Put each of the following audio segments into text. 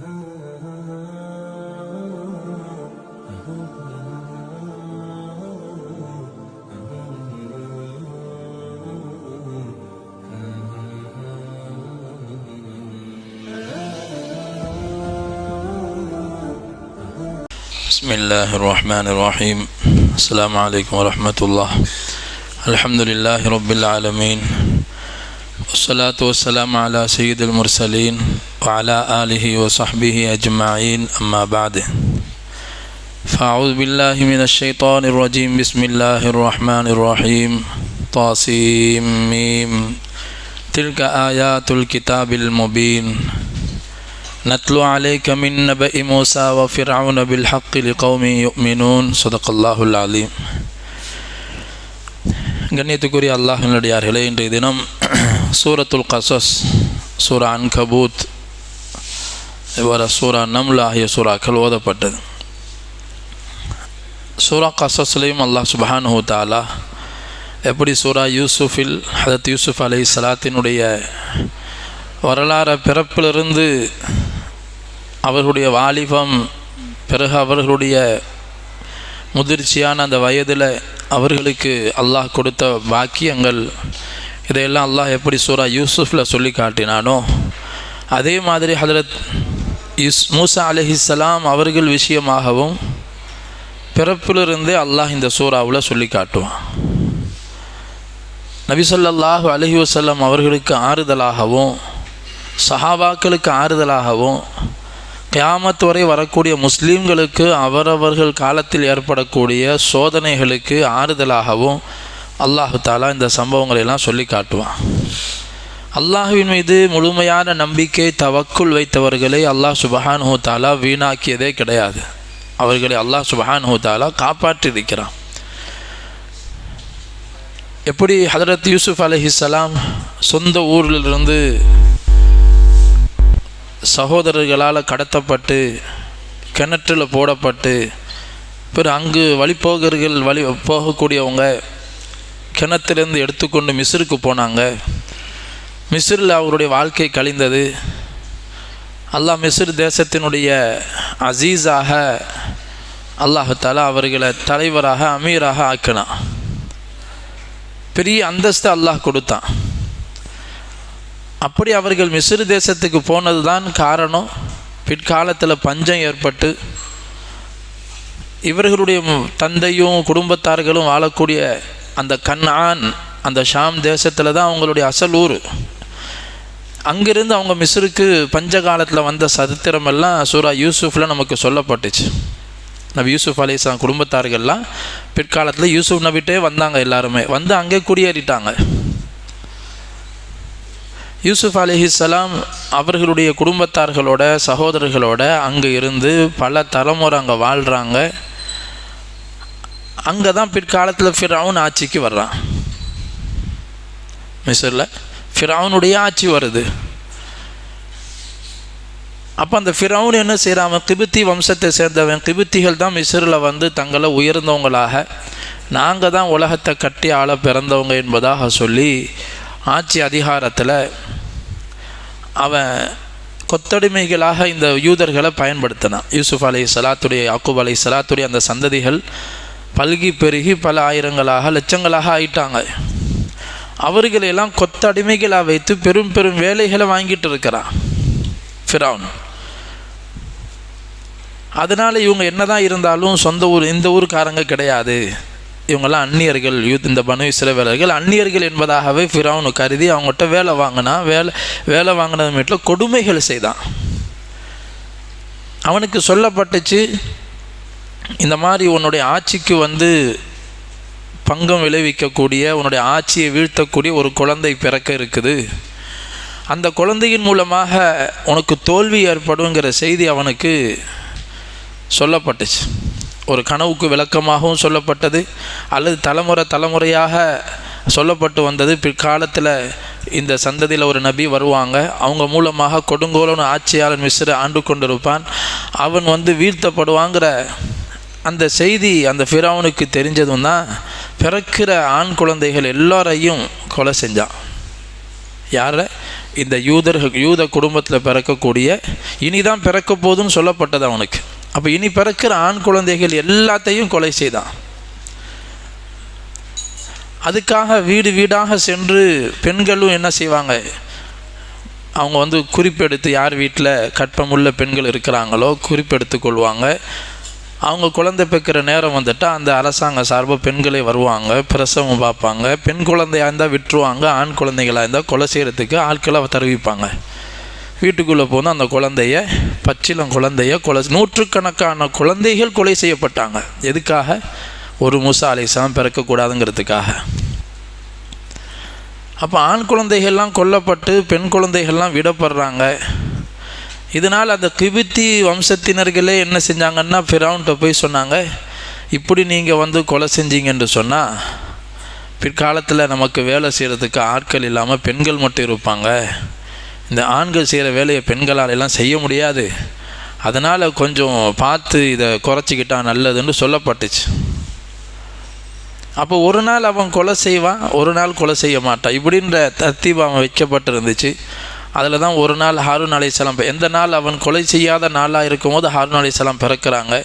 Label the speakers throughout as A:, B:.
A: بسم الله الرحمن الرحيم. السلام عليكم ورحمة الله. الحمد لله رب العالمين، والصلاة والسلام على سيد المرسلين وعلى آله وصحبه أجمعين، أما بعد. فأعوذ بالله من الشيطان الرجيم. بسم الله الرحمن الرحيم. طاسيم ميم. تلك آيات الكتاب المبين. نتلو عليك من نبأ موسى وفرعون بالحق لقوم يؤمنون. صدق الله العظيم. கண்ணியத்துக்குரிய அல்லாஹ்வினுடையார்களே, இன்றைய தினம் சூரத்துல் கஸஸ், சூரா அன்கபூத், இவ்வாறு சூரா நம்ல் ஆகிய சூறாக்கள் ஓதப்பட்டது. சூரா கஸஸ்லையும் அல்லாஹ் சுப்ஹானஹு தஆலா எப்படி சூரா யூசுஃபில் ஹதரத் யூசுஃப் அலைஹிஸ்ஸலாத்தினுடைய வரலாறு, பிறப்பிலிருந்து அவர்களுடைய வாலிபம், பிறகு அவர்களுடைய முதிர்ச்சியான அந்த வயதில் அவர்களுக்கு அல்லாஹ் கொடுத்த பாக்கியங்கள், இதையெல்லாம் அல்லாஹ் எப்படி சூரா யூசுஃபில் சொல்லி காட்டினானோ, அதே மாதிரி ஹதரத் மூசா அலைஹிஸ்ஸலாம் அவர்கள் விஷயமாகவும் பிறப்பிலிருந்தே அல்லாஹ் இந்த சூறாவில் சொல்லி காட்டுவான். நபி ஸல்லல்லாஹு அலைஹி வஸல்லம் அவர்களுக்கு ஆறுதலாகவும் சஹாபாக்களுக்கு ஆறுதலாகவும் கியாமத் வரை வரக்கூடிய முஸ்லீம்களுக்கு அவரவர்கள் காலத்தில் ஏற்படக்கூடிய சோதனைகளுக்கு ஆறுதலாகவும் அல்லாஹு தாலா இந்த சம்பவங்களெல்லாம் சொல்லி காட்டுவான். அல்லாஹுவின் மீது முழுமையான நம்பிக்கை, தவக்குல் வைத்தவர்களை அல்லாஹ் சுப்ஹானஹு தஆலா வீணாக்கியதே கிடையாது. அவர்களை அல்லாஹ் சுப்ஹானஹு தஆலா காப்பாற்றியிருக்கிறான். எப்படி ஹதரத் யூசுஃப் அலைஹிஸ்ஸலாம் சொந்த ஊரிலிருந்து சகோதரர்களால் கடத்தப்பட்டு கிணற்றில் போடப்பட்டு, பிறகு அங்கு வழிபோகர்கள் போகக்கூடியவங்க கிணத்திலிருந்து எடுத்துக்கொண்டு மிஸ்ருக்கு போனாங்க. மிஸ்ரில் அவருடைய வாழ்க்கை கழிந்தது. அல்லாஹ் மிஸ்ர் தேசத்தினுடைய அசீஸாக அல்லாஹு தஆலா அவர்களை தலைவராக, அமீராக ஆக்கினான். பெரிய அந்தஸ்து அல்லாஹ் கொடுத்தான். அப்படி அவர்கள் மிஸ்ர் தேசத்துக்கு போனது தான் காரணம். பிற்காலத்தில் பஞ்சம் ஏற்பட்டு இவர்களுடைய தந்தையும் குடும்பத்தார்களும் வாழக்கூடிய அந்த கன்ஆன், அந்த ஷாம் தேசத்தில் தான் அவங்களுடைய அசல் ஊர். அங்கிருந்து அவங்க மிஸ்ருக்கு பஞ்ச காலத்தில் வந்த சரித்திரமெல்லாம் சூரா யூசுஃபில் நமக்கு சொல்லப்பட்டுச்சு. நபி யூசுஃப் அலைஹிஸ்ஸலாம் குடும்பத்தார்கள்லாம் பிற்காலத்தில் யூசுஃப் நபிட்டே வந்தாங்க. எல்லாருமே வந்து அங்கே குடியேறிட்டாங்க. யூசுஃப் அலைஹிஸ்ஸலாம் அவர்களுடைய குடும்பத்தார்களோட, சகோதரர்களோட அங்கே இருந்து பல தலைமுறை அங்கே வாழ்கிறாங்க. அங்கே தான் பிற்காலத்தில் ஃபிரௌன் ஆட்சிக்கு வர்றான். மிஸ்ரில் ஃபிரௌனுடைய ஆட்சி வருது. அப்போ அந்த ஃபிரௌன் என்ன செய்கிறான்? கிபித்தி வம்சத்தை சேர்ந்தவன். கிபித்திகள் தான் மிஸ்ரில் வந்து தங்களை உயர்ந்தவங்களாக, நாங்கள் தான் உலகத்தை கட்டி ஆள பிறந்தவங்க என்பதாக சொல்லி ஆட்சி அதிகாரத்தில் அவன் கொத்தடிமைகளாக இந்த யூதர்களை பயன்படுத்தினான். யூசுஃப் அலைஹிஸ்ஸலாத்துடைய, யாக்கூப் அலைஹிஸ்ஸலாத்துடைய அந்த சந்ததிகள் பல்கி பெருகி பல ஆயிரங்களாக, லட்சங்களாக ஆயிட்டாங்க. அவர்களெல்லாம் கொத்தடிமைகளாக வைத்து பெரும் பெரும் வேலைகளை வாங்கிட்டு இருக்கிறான் ஃபிரௌன். அதனால் இவங்க என்னதான் இருந்தாலும் சொந்த ஊர், இந்த ஊருக்காரங்க கிடையாது, இவங்கெல்லாம் அந்நியர்கள். இந்த பனு இஸ்ரவேலர்கள் அந்நியர்கள் என்பதாகவே ஃபிரௌன் கருதி அவங்ககிட்ட வேலை வாங்கினா. வேலை வாங்கினது வீட்டில் கொடுமைகள் செய்தான். அவனுக்கு சொல்லப்பட்டுச்சு, இந்த மாதிரி உன்னுடைய ஆட்சிக்கு வந்து பங்கம் விளைவிக்கக்கூடிய, உன்னுடைய ஆட்சியை வீழ்த்தக்கூடிய ஒரு குழந்தை பிறக்க இருக்குது. அந்த குழந்தையின் மூலமாக உனக்கு தோல்வி ஏற்படுங்கிற செய்தி அவனுக்கு சொல்லப்பட்டுச்சு. ஒரு கனவுக்கு விளக்கமாகவும் சொல்லப்பட்டது, அல்லது தலைமுறையாக சொல்லப்பட்டு வந்தது. பிற்காலத்தில் இந்த சந்ததியில் ஒரு நபி வருவாங்க, அவங்க மூலமாக கொடுங்கோலன் ஆட்சியாளன் மிஸ்ரை ஆண்டு கொண்டிருப்பான், அவன் வந்து வீழ்த்தப்படுவாங்கிற அந்த செய்தி அந்த ஃபிரௌனுக்கு தெரிஞ்சதும் தான் பிறக்கிற ஆண் குழந்தைகள் எல்லாரையும் கொலை செஞ்சான். யாரை? இந்த யூத குடும்பத்தில் பிறக்கக்கூடிய இனிதான் பிறக்க போதுன்னு சொல்லப்பட்டது அவனுக்கு. அப்போ இனி பிறக்கிற ஆண் குழந்தைகள் எல்லாத்தையும் கொலை செய்தான். அதுக்காக வீடு வீடாக சென்று பெண்களும் என்ன செய்வாங்க, அவங்க குறிப்பெடுத்து யார் வீட்டில் கற்பமுள்ள பெண்கள் இருக்கிறாங்களோ குறிப்பெடுத்து கொள்வாங்க. அவங்க குழந்தை பெக்கிற நேரம் வந்துட்டால் அந்த அரசாங்க சார்பாக பெண்களே வருவாங்க, பிரசவம் பார்ப்பாங்க. பெண் குழந்தையாக இருந்தால் விட்டுருவாங்க, ஆண் குழந்தைகளாக இருந்தால் கொலை செய்கிறதுக்கு ஆட்களை தருவிப்பாங்க. வீட்டுக்குள்ளே போனால் அந்த குழந்தைய பச்சிலம் குழந்தைய நூற்றுக்கணக்கான குழந்தைகள் கொலை செய்யப்பட்டாங்க. எதுக்காக? ஒரு மூசா அலைஹிஸ்ஸலாம் பிறக்கக்கூடாதுங்கிறதுக்காக. அப்போ ஆண் குழந்தைகள்லாம் கொல்லப்பட்டு பெண் குழந்தைகள்லாம் விடப்படுறாங்க. இதனால் அந்த கிபித்தி வம்சத்தினர்களே என்ன செஞ்சாங்கன்னா ஃபிரௌன்கிட்ட போய் சொன்னாங்க, இப்படி நீங்கள் கொலை செஞ்சீங்கன்னு சொன்னால் பிற்காலத்தில் நமக்கு வேலை செய்கிறதுக்கு ஆட்கள் இல்லாமல் பெண்கள் மட்டும் இருப்பாங்க. இந்த ஆண்கள் செய்கிற வேலையை பெண்களால் எல்லாம் செய்ய முடியாது. அதனால் கொஞ்சம் பார்த்து இதை குறைச்சிக்கிட்டால் நல்லதுன்னு சொல்லப்பட்டுச்சு. அப்போ ஒரு நாள் அவன் கொலை செய்வான், ஒரு நாள் கொலை செய்ய மாட்டான். இப்படின்ற தர்த்தீப் அவன் வைக்கப்பட்டிருந்துச்சு. அதில் தான் ஒரு நாள் ஹாரூன் அலைஹிஸ்ஸலாம், எந்த நாள் அவன் கொலை செய்யாத நாளாக இருக்கும்போது ஹாரூன் அலைஹிஸ்ஸலாம் பிறக்கிறாங்க.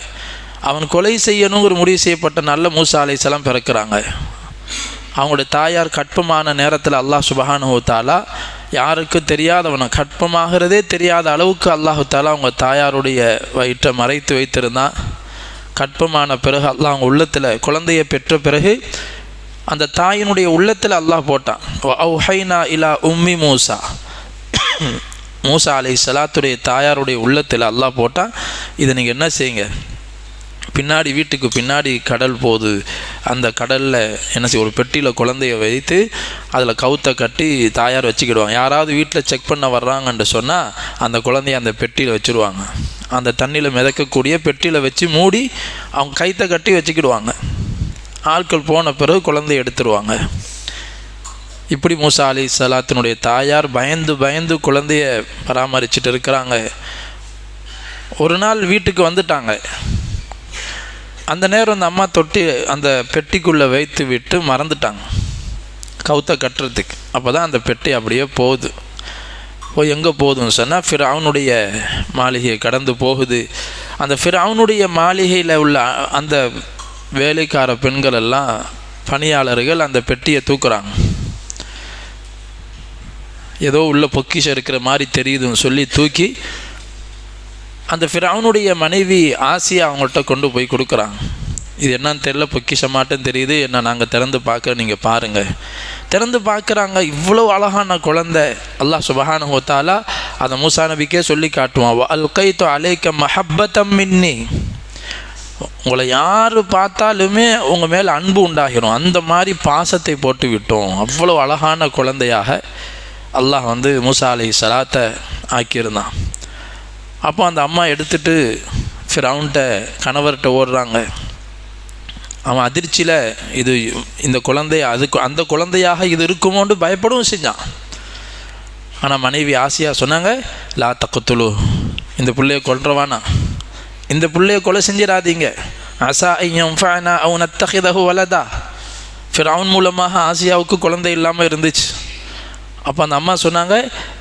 A: அவன் கொலை செய்யணுங்கிற முடிவு செய்யப்பட்ட நாளில் மூசா அலைஹிஸ்ஸலாம் பிறக்கிறாங்க. அவங்களுடைய தாயார் கற்பமான நேரத்தில் அல்லாஹ் சுப்ஹானஹு வ தஆலா யாருக்கும் தெரியாதவனை, கற்பமாகிறதே தெரியாத அளவுக்கு அல்லாஹு தஆலா அவங்க தாயாருடைய வயிற்றை மறைத்து வைத்திருந்தான். கற்பமான பிறகு அல்லாஹ் அவங்க உள்ளத்தில் குழந்தையை பெற்ற பிறகு அந்த தாயினுடைய உள்ளத்தில் அல்லாஹ் போட்டான். வஅவ்ஹைனா இலா உம்மி மூசா, மூசா அலைஹிஸ்ஸலாத்துடைய தாயாருடைய உள்ளத்தில் அல்லாஹ் போட்டான், இதை நீங்கள் என்ன செய்யுங்க, பின்னாடி வீட்டுக்கு பின்னாடி கடல் போகுது, அந்த கடலில் என்ன செய்ய, ஒரு பெட்டியில் குழந்தைய வைத்து அதில் கவுத்தை கட்டி தாயார் வச்சுக்கிடுவாங்க. யாராவது வீட்டில் செக் பண்ண வர்றாங்கன்னு சொன்னால் அந்த குழந்தைய அந்த பெட்டியில் வச்சுருவாங்க. அந்த தண்ணியில் மிதக்கக்கூடிய பெட்டியில் வச்சு மூடி அவங்க கைத்தை கட்டி வச்சுக்கிடுவாங்க. ஆட்கள் போன பிறகு குழந்தைய எடுத்துருவாங்க. இப்படி மூசா அலைஹிஸ்ஸலாத்தினுடைய தாயார் பயந்து பயந்து குழந்தைய பராமரிச்சுட்டு இருக்கிறாங்க. ஒரு நாள் வீட்டுக்கு வந்துட்டாங்க. அந்த நேரம் அந்த அம்மா தொட்டி அந்த பெட்டிக்குள்ளே வைத்து விட்டு மறந்துட்டாங்க கவுத்தை கட்டுறதுக்கு. அப்போ தான் அந்த பெட்டி அப்படியே போகுது. போய் எங்கே போகுதுன்னு சொன்னால் ஃபிரௌனுடைய மாளிகையை கடந்து போகுது. அந்த ஃபிரௌனுடைய மாளிகையில் உள்ள அந்த வேலைக்கார பெண்கள் எல்லாம் பணியாளர்கள் அந்த பெட்டியை தூக்குறாங்க. ஏதோ உள்ள பொக்கிஷம் இருக்கிற மாதிரி தெரியுதுன்னு சொல்லி தூக்கி அந்த ஃபிரௌனுடைய மனைவி ஆசியா அவங்கள்ட்ட கொண்டு போய் கொடுக்குறாங்க. இது என்னன்னு தெரியல, பொக்கிஷமாட்டும் தெரியுது, என்ன நாங்கள் திறந்து பார்க்க, நீங்கள் பாருங்கள். திறந்து பார்க்குறாங்க, இவ்வளோ அழகான குழந்தை. அல்லாஹ் சுப்ஹானஹு வ தஆலா அதை மூசா நபிக்கே சொல்லி காட்டுவான். வஅல்கைது அலைக மஹப்பத்தம் மின்னி, உங்களை யார் பார்த்தாலுமே உங்கள் மேலே அன்பு உண்டாகிடும், அந்த மாதிரி பாசத்தை போட்டு விட்டோம். அவ்வளோ அழகான குழந்தையாக அல்லாஹ் மூசா அலைஹிஸ்ஸலாத்தை ஆக்கியிருந்தான். அப்போ அந்த அம்மா எடுத்துகிட்டு ஃபிரௌன்கிட்ட கணவர்கிட்ட ஓடுறாங்க. அவன் அதிர்ச்சியில் இது இந்த குழந்தைய அந்த குழந்தையாக இது இருக்குமோன்னு பயப்படவும் செஞ்சான். ஆனால் மனைவி ஆசியா சொன்னாங்க, லா தக்குத்துலு, இந்த பிள்ளையை கொல்றவானா, இந்த பிள்ளையை கொலை செஞ்சிடாதீங்க. அசா ஐயம்ஃபஅனா அவ் நத்தஹிதஹு வலதா. ஃபிரௌன் மூலமாக ஆசியாவுக்கு குழந்தை இல்லாமல் இருந்துச்சு. அப்போ அந்த அம்மா சொன்னாங்க,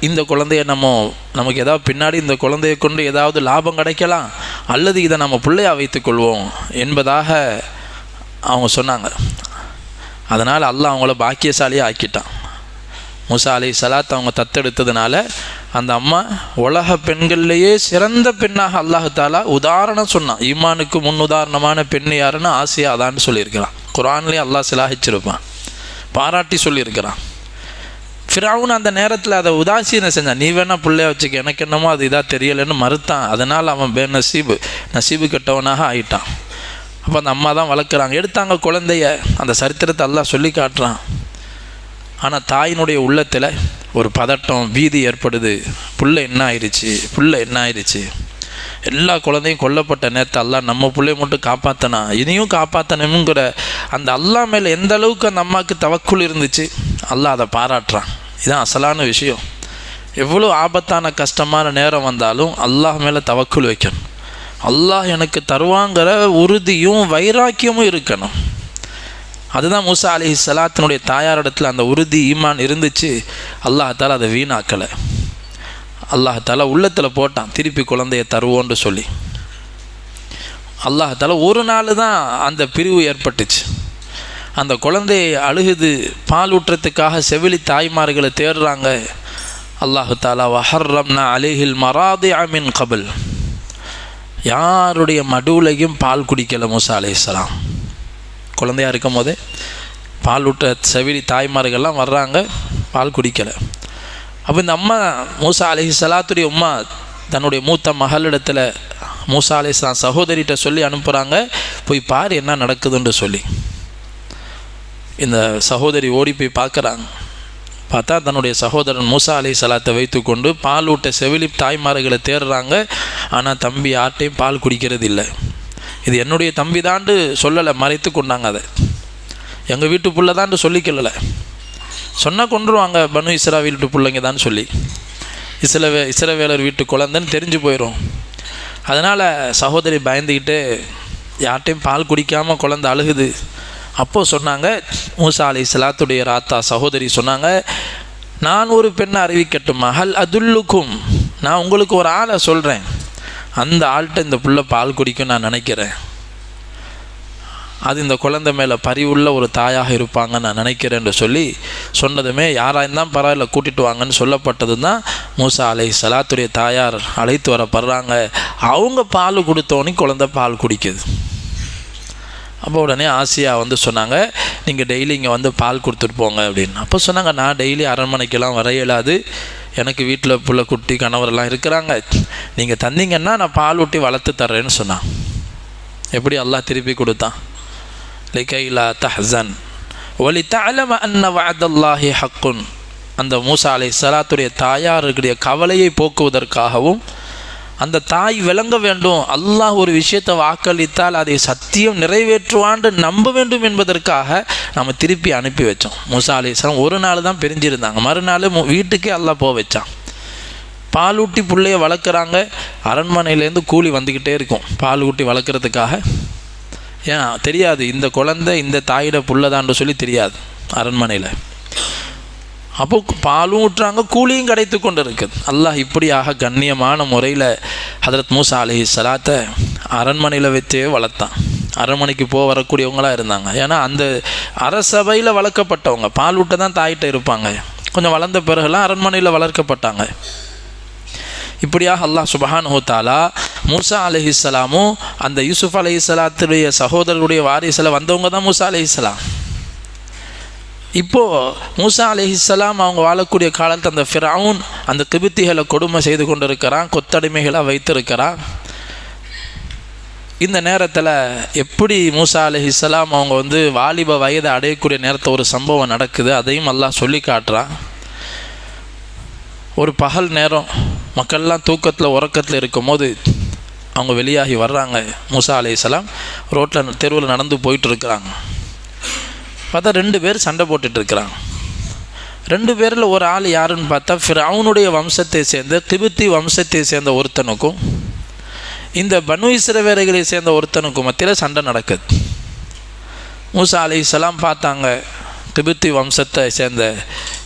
A: இந்த குழந்தைய நமக்கு ஏதாவது பின்னாடி இந்த குழந்தையை கொண்டு ஏதாவது லாபம் கிடைக்கலாம், அல்லது இதை நம்ம பிள்ளையாக வைத்துக்கொள்வோம் என்பதாக அவங்க சொன்னாங்க. அதனால் அல்லாஹ் அவங்கள பாக்கியசாலியாக ஆக்கிட்டான். மூசா அலைஹிஸ்ஸலாத் அவங்க தத்தெடுத்ததுனால அந்த அம்மா உலக பெண்கள்லேயே சிறந்த பெண்ணாக அல்லாஹ் தஆலா உதாரணம் சொன்னான். ஈமானுக்கு முன் உதாரணமான பெண் யாருன்னு ஆசியா அதான்னு சொல்லியிருக்கிறான். குர்ஆன்லேயே அல்லாஹ் சிலாஹிச்சிருப்பான், பாராட்டி சொல்லியிருக்கிறான். ஃபிரௌன் அந்த நேரத்தில் அதை உதாசீனம் செஞ்சான். நீ வேணால் பிள்ளைய வச்சுக்க, எனக்கு என்னமோ அது இதாக தெரியலைன்னு மறுத்தான். அதனால் அவன் நசீபு கெட்டவனாக ஆயிட்டான். அப்போ அந்த அம்மா தான் வளர்க்குறாங்க. எடுத்தாங்க குழந்தைய. அந்த சரித்திரத்தை அல்லாஹ் சொல்லி காட்டுறான். ஆனால் தாயினுடைய உள்ளத்தில் ஒரு பதட்டம், பீதி ஏற்படுது. புள்ள என்ன ஆயிடுச்சு. எல்லா குழந்தையும் கொல்லப்பட்ட நேரத்தை அல்லாஹ் நம்ம பிள்ளைய மட்டும் காப்பாற்றினா, இனியும் காப்பாற்றணுங்கிற அந்த அல்லாஹ் மேலே எந்த அளவுக்கு அந்த அம்மாவுக்கு தவக்குள் இருந்துச்சு, அல்லாஹ் அதை பாராட்டுறான். இதுதான் அசலான விஷயம். எவ்வளோ ஆபத்தான கஷ்டமான நேரம் வந்தாலும் அல்லாஹ் மேலே தவக்குள் வைக்கணும். அல்லாஹ் எனக்கு தருவாங்கிற உறுதியும் வைராக்கியமும் இருக்கணும். அதுதான் மூசா அலைஹிஸ்ஸலாத்தினுடைய தாயாரிடத்தில் அந்த உறுதி ஈமான் இருந்துச்சு. அல்லாஹ் அதை வீணாக்கலை. அல்லாஹ் உள்ளத்தில் போட்டான், திருப்பி குழந்தைய தருவோன்னு சொல்லி. அல்லாஹ் ஒரு நாள் தான் அந்த பிரிவு ஏற்பட்டுச்சு. அந்த குழந்தையை அழுகுது, பால் ஊற்றத்துக்காக செவிலி தாய்மார்களை தேடுறாங்க. அல்லாஹு தாலா வஹர்ரம்னா அலைஹில் மராதிஅ மின் கபல், யாருடைய மடுவுலையும் பால் குடிக்கலை மூசா அலைஹிஸ்ஸலாம். குழந்தையாக இருக்கும் போதே பால் ஊற்ற செவிலி தாய்மார்கள்லாம் வர்றாங்க, பால் குடிக்கலை. அப்போ இந்த அம்மா மூசா அலைஹிஸ்ஸலாத்துடைய அம்மா தன்னுடைய மூத்த மகளிடத்தில் மூசா அலைஹிஸ்ஸலாம் சகோதரிகிட்ட சொல்லி அனுப்புகிறாங்க, போய் பார் என்ன நடக்குதுன்னு சொல்லி. இந்த சகோதரி ஓடி போய் பார்க்குறாங்க. பார்த்தா தன்னுடைய சகோதரன் மூசா அலைஹிஸ்ஸலாத்தை வைத்து கொண்டு பால் ஊட்ட செவிலி தாய்மார்களை தேடுறாங்க. ஆனால் தம்பி யார்ட்டையும் பால் குடிக்கிறது இல்லை. இது என்னுடைய தம்பி தாண்டு சொல்லலை, மறைத்து கொண்டாங்க. அதை எங்கள் வீட்டு புள்ள தாண்டு சொல்லிக்கல, சொன்னால் கொண்டுருவாங்க, பனு இஸ்ராயீல் வீட்டு பிள்ளைங்க தான் சொல்லி, இஸ்ரவேலர் வீட்டு குழந்தைன்னு தெரிஞ்சு போயிடும். அதனால் சகோதரி பயந்துக்கிட்டு யார்ட்டையும் பால் குடிக்காமல் குழந்தை அழுகுது. அப்போது சொன்னாங்க, மூசா அலைஹிஸ்ஸலாத்துடைய ராத்தா சகோதரி சொன்னாங்க, நான் ஒரு பெண்ணை அறிவிக்கட்டும், ஹல் அதுல்லுக்கும், நான் உங்களுக்கு ஒரு ஆளை சொல்கிறேன், அந்த ஆள்கிட்ட இந்த புள்ள பால் குடிக்கும் நான் நினைக்கிறேன், அது இந்த குழந்தை மேலே பரிவுள்ள ஒரு தாயாக இருப்பாங்கன்னு நான் நினைக்கிறேன்னு சொல்லி சொன்னதுமே, யாராக இருந்தால் பரவாயில்ல கூட்டிகிட்டு வாங்கன்னு சொல்லப்பட்டது தான் மூசா அலைஹிஸ்ஸலாத்துடைய தாயார் அழைத்து வரப்படுறாங்க. அவங்க பால் கொடுத்தோன்னே குழந்தை பால் குடிக்குது. அப்போ உடனே ஆசியா சொன்னாங்க, நீங்கள் டெய்லி இங்கே பால் கொடுத்துட்டு போங்க அப்படின்னு. அப்போ சொன்னாங்க, நான் டெய்லி அரண்மனைக்கெல்லாம் வர இயலாது, எனக்கு வீட்டில் புள்ள குட்டி கணவரெல்லாம் இருக்கிறாங்க, நீங்கள் தந்தீங்கன்னா நான் பால் ஊட்டி வளர்த்து தர்றேன்னு சொன்னான். எப்படி அல்லாஹ் திருப்பி கொடுத்தான், லிகை லா தஹ்சன் வலி தஅலம அன்ன வஅதல்லாஹி ஹக்குன். அந்த மூசா அலைஹிஸ்ஸலாத்துடைய தாயாருடைய கவலையை போக்குவதற்காகவும், அந்த தாய் விளங்க வேண்டும், அல்லாஹ் ஒரு விஷயத்தை வாக்களித்தால் அதை சத்தியம் நிறைவேற்றுவான்னு நம்ப வேண்டும் என்பதற்காக நம்ம திருப்பி அனுப்பி வச்சோம். மூசா அலைஹிஸ்ஸலாம் ஒரு நாள் தான் பிரிஞ்சிருந்தாங்க, மறுநாள் வீட்டுக்கே அல்லாஹ் போக வச்சான். பால் ஊட்டி பிள்ளைய வளர்க்குறாங்க, அரண்மனையிலேருந்து கூலி வந்துக்கிட்டே இருக்கும் பால் ஊட்டி வளர்க்குறதுக்காக. ஏன் தெரியாது, இந்த குழந்தை இந்த தாயிட புள்ளதான்னு சொல்லி தெரியாது அரண்மனையில். அப்போ பாலும் ஊட்டுறாங்க, கூலியும் கிடைத்து கொண்டு இருக்குது. அல்லாஹ் இப்படியாக கண்ணியமான முறையில் ஹதரத் மூசா அலைஹிஸ்ஸலாத்தை அரண்மனையில் வச்சே வளர்த்தான். அரண்மனைக்கு வரக்கூடியவங்களாக இருந்தாங்க. ஏன்னா அந்த அரசபையில் வளர்க்கப்பட்டவங்க, பால் ஊட்ட தான் தாயிட்ட இருப்பாங்க. கொஞ்சம் வளர்ந்த பிறகுலாம் அரண்மனையில் வளர்க்கப்பட்டாங்க. இப்படியாக அல்லாஹ் சுப்ஹானஹு வ தஆலா மூசா அலைஹிஸ்ஸலாமும் அந்த யூசுஃப் அலைஹிஸ்ஸலாத்துடைய சகோதரருடைய வாரிசில் வந்தவங்க தான் மூசா அலைஹிஸ்ஸலாம். இப்போது மூசா அலைஹிஸ்ஸலாம் அவங்க வாழக்கூடிய காலத்தில் அந்த ஃபிரௌன் அந்த கிபித்திகளை கொடுமை செய்து கொண்டு இருக்கிறான், கொத்தடிமைகளாக வைத்திருக்கிறான். இந்த நேரத்தில் எப்படி மூசா அலைஹிஸ்ஸலாம் அவங்க வாலிப வயதை அடையக்கூடிய நேரத்தில் ஒரு சம்பவம் நடக்குது, அதையும் அல்லாஹ் சொல்லி காட்டுறான். ஒரு பகல் நேரம் மக்கள்லாம் தூக்கத்தில் உறக்கத்தில் இருக்கும்போது அவங்க வெளியாகி வர்றாங்க. மூசா அலைஹிஸ்ஸலாம் ரோட்டில் தெருவில் நடந்து போயிட்டுருக்குறாங்க. பார்த்தா 2 பேர் சண்டை போட்டுட்ருக்கிறாங்க. 2 பேரில் ஒரு ஆள் யாருன்னு பார்த்தா ஃபிரௌனுடைய வம்சத்தை சேர்ந்த கிபித்தி வம்சத்தை சேர்ந்த ஒருத்தனுக்கும் இந்த பனு இஸ்ரவேலர்களை சேர்ந்த ஒருத்தனுக்கும் மத்தியில் சண்டை நடக்குது. மூசா அலைஹிஸ்ஸலாம் பார்த்தாங்க, கிபித்தி வம்சத்தை சேர்ந்த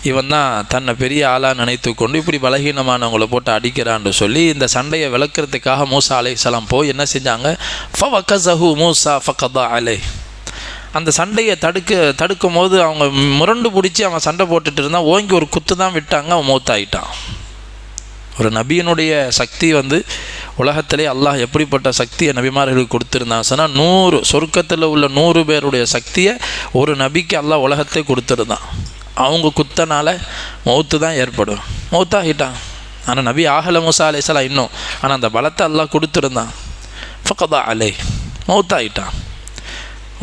A: இவன் தான் தன்னை பெரிய ஆளாக நினைத்து கொண்டு இப்படி பலகீனமானவங்களை போட்டு அடிக்கிறான்னு சொல்லி இந்த சண்டையை விளக்கிறதுக்காக மூசா அலைஹிஸ்ஸலாம் போய் என்ன செஞ்சாங்க, ஃபவகஸஹு மூசா ஃபகதா அலைஹ். அந்த சண்டையை தடுக்கும் போது அவங்க முரண்டு பிடிச்சி அவன் சண்டை போட்டுட்டு இருந்தான். ஓங்கி ஒரு குத்து தான் விட்டாங்க, அவன் மௌத்தாயிட்டான். ஒரு நபியினுடைய சக்தி உலகத்திலே அல்லாஹ் எப்படிப்பட்ட சக்தியை நபிமார்களுக்கு கொடுத்துருந்தான் சொன்னால் 100 சொர்க்கத்தில் உள்ள 100 பேருடைய சக்தியை ஒரு நபிக்கு அல்லாஹ் உலகத்தை கொடுத்துருந்தான். அவங்க குத்தனால மௌத்து தான் ஏற்படும், மௌத்தாகிட்டான். ஆனால் நபி ஆகலை மூசா அலைஹிஸ்ஸலாம் இன்னும், ஆனால் அந்த பலத்தை அல்லாஹ் கொடுத்துருந்தான். ஃபகதா அலைஹ், மௌத்தாகிட்டான்.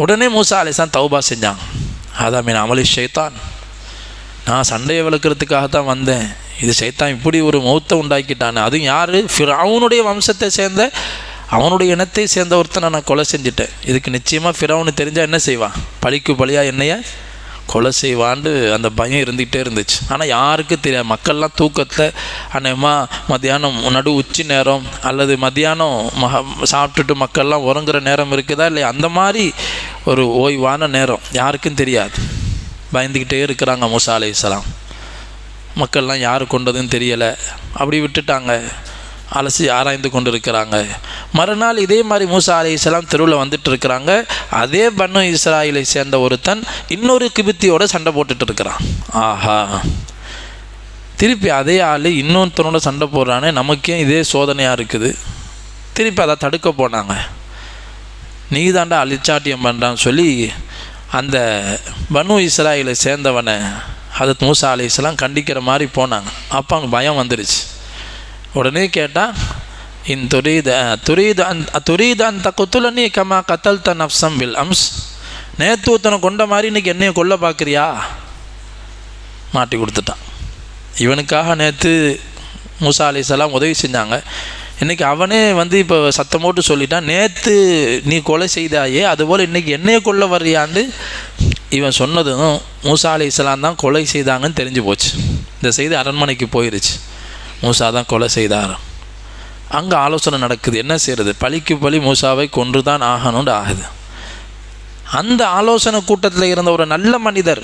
A: உடனே மூசா அலைஹிஸ்ஸலாம் தௌபா செஞ்சாங்க. அதான் மீன் அமலி ஷைத்தான், நான் சண்டையை விளக்கிறதுக்காகத்தான் வந்தேன், இது ஷைத்தான் இப்படி ஒரு மௌத்தை உண்டாக்கிட்டானே. அதுவும் யார், ஃபிரௌனுடைய வம்சத்தை சேர்ந்த அவனுடைய இனத்தை சேர்ந்த ஒருத்தனை நான் கொலை செஞ்சுட்டேன். இதுக்கு நிச்சயமாக ஃபிரௌனு தெரிஞ்சால் என்ன செய்வான், பழிக்கு பழியாக என்னைய கொலை செய்வான்னு அந்த பயம் இருந்துகிட்டே இருந்துச்சு. ஆனால் யாருக்கும் தெரியாது. மக்கள்லாம் தூக்கத்தை அநேகமாக மத்தியானம் நடு உச்சி நேரம் அல்லது மத்தியானம் சாப்பிட்டுட்டு மக்கள்லாம் உறங்குற நேரம் இருக்குதா இல்லையா, அந்த மாதிரி ஒரு ஓய்வான நேரம், யாருக்கும் தெரியாது. பயந்துக்கிட்டே இருக்கிறாங்க மூசா அலைஹிஸ்ஸலாம். மக்கள்லாம் யார் கொண்டதுன்னு தெரியலை, அப்படி விட்டுட்டாங்க. அலசி ஆராய்ந்து கொண்டு இருக்கிறாங்க. மறுநாள் இதே மாதிரி மூசா அலைஹிஸ்ஸலாம் தெருவில் வந்துட்டு இருக்கிறாங்க. அதே பனு இஸ்ராயிலை சேர்ந்த ஒருத்தன் இன்னொரு கிபித்தியோட சண்டை போட்டுட்டு இருக்கிறான். ஆஹா, திருப்பி அதே ஆள் இன்னொருத்தனோட சண்டை போடுறானே, நமக்கே இதே சோதனையாக இருக்குது. திருப்பி அதை தடுக்க போனாங்க. நீ தாண்டா அழிச்சாட்டியம் பண்ணுறான்னு சொல்லி அந்த பனு இஸ்ராயிலை சேர்ந்தவனை ஹதரத் மூசா அலைஹிஸ்ஸலாம் கண்டிக்கிற மாதிரி போனாங்க. அப்போ அவங்க பயம் வந்துடுச்சு. உடனே கேட்டால், துரீது அந்த குத்துலனி கமா கத்தல் த நஃப்ஸம் பில் அம்ஸ், நேற்று ஒருத்தனை கொண்ட மாதிரி இன்றைக்கி என்னையை கொல்ல பார்க்குறியா? மாட்டி கொடுத்துட்டான். இவனுக்காக நேற்று மூசா அலைஹிஸ்ஸலாம் உதவி செஞ்சாங்க. இன்றைக்கி அவனே இப்போ சத்தம் போட்டு சொல்லிட்டான், நேற்று நீ கொலை செய்தாயே அதுபோல் இன்றைக்கி என்னையை கொல்ல வர்றியான்னு. இவன் சொன்னதும் மூசா அலைஹிஸ்ஸலாம் தான் கொலை செய்தாங்கன்னு தெரிஞ்சு போச்சு. இந்த செய்தி அரண்மனைக்கு போயிடுச்சு. மூசா தான் கொலை செய்தார். அங்கே ஆலோசனை நடக்குது, என்ன செய்கிறது, பழிக்கு பழி மூசாவை கொன்று தான் ஆகணும்னு ஆகுது. அந்த ஆலோசனை கூட்டத்தில் இருந்த ஒரு நல்ல மனிதர்,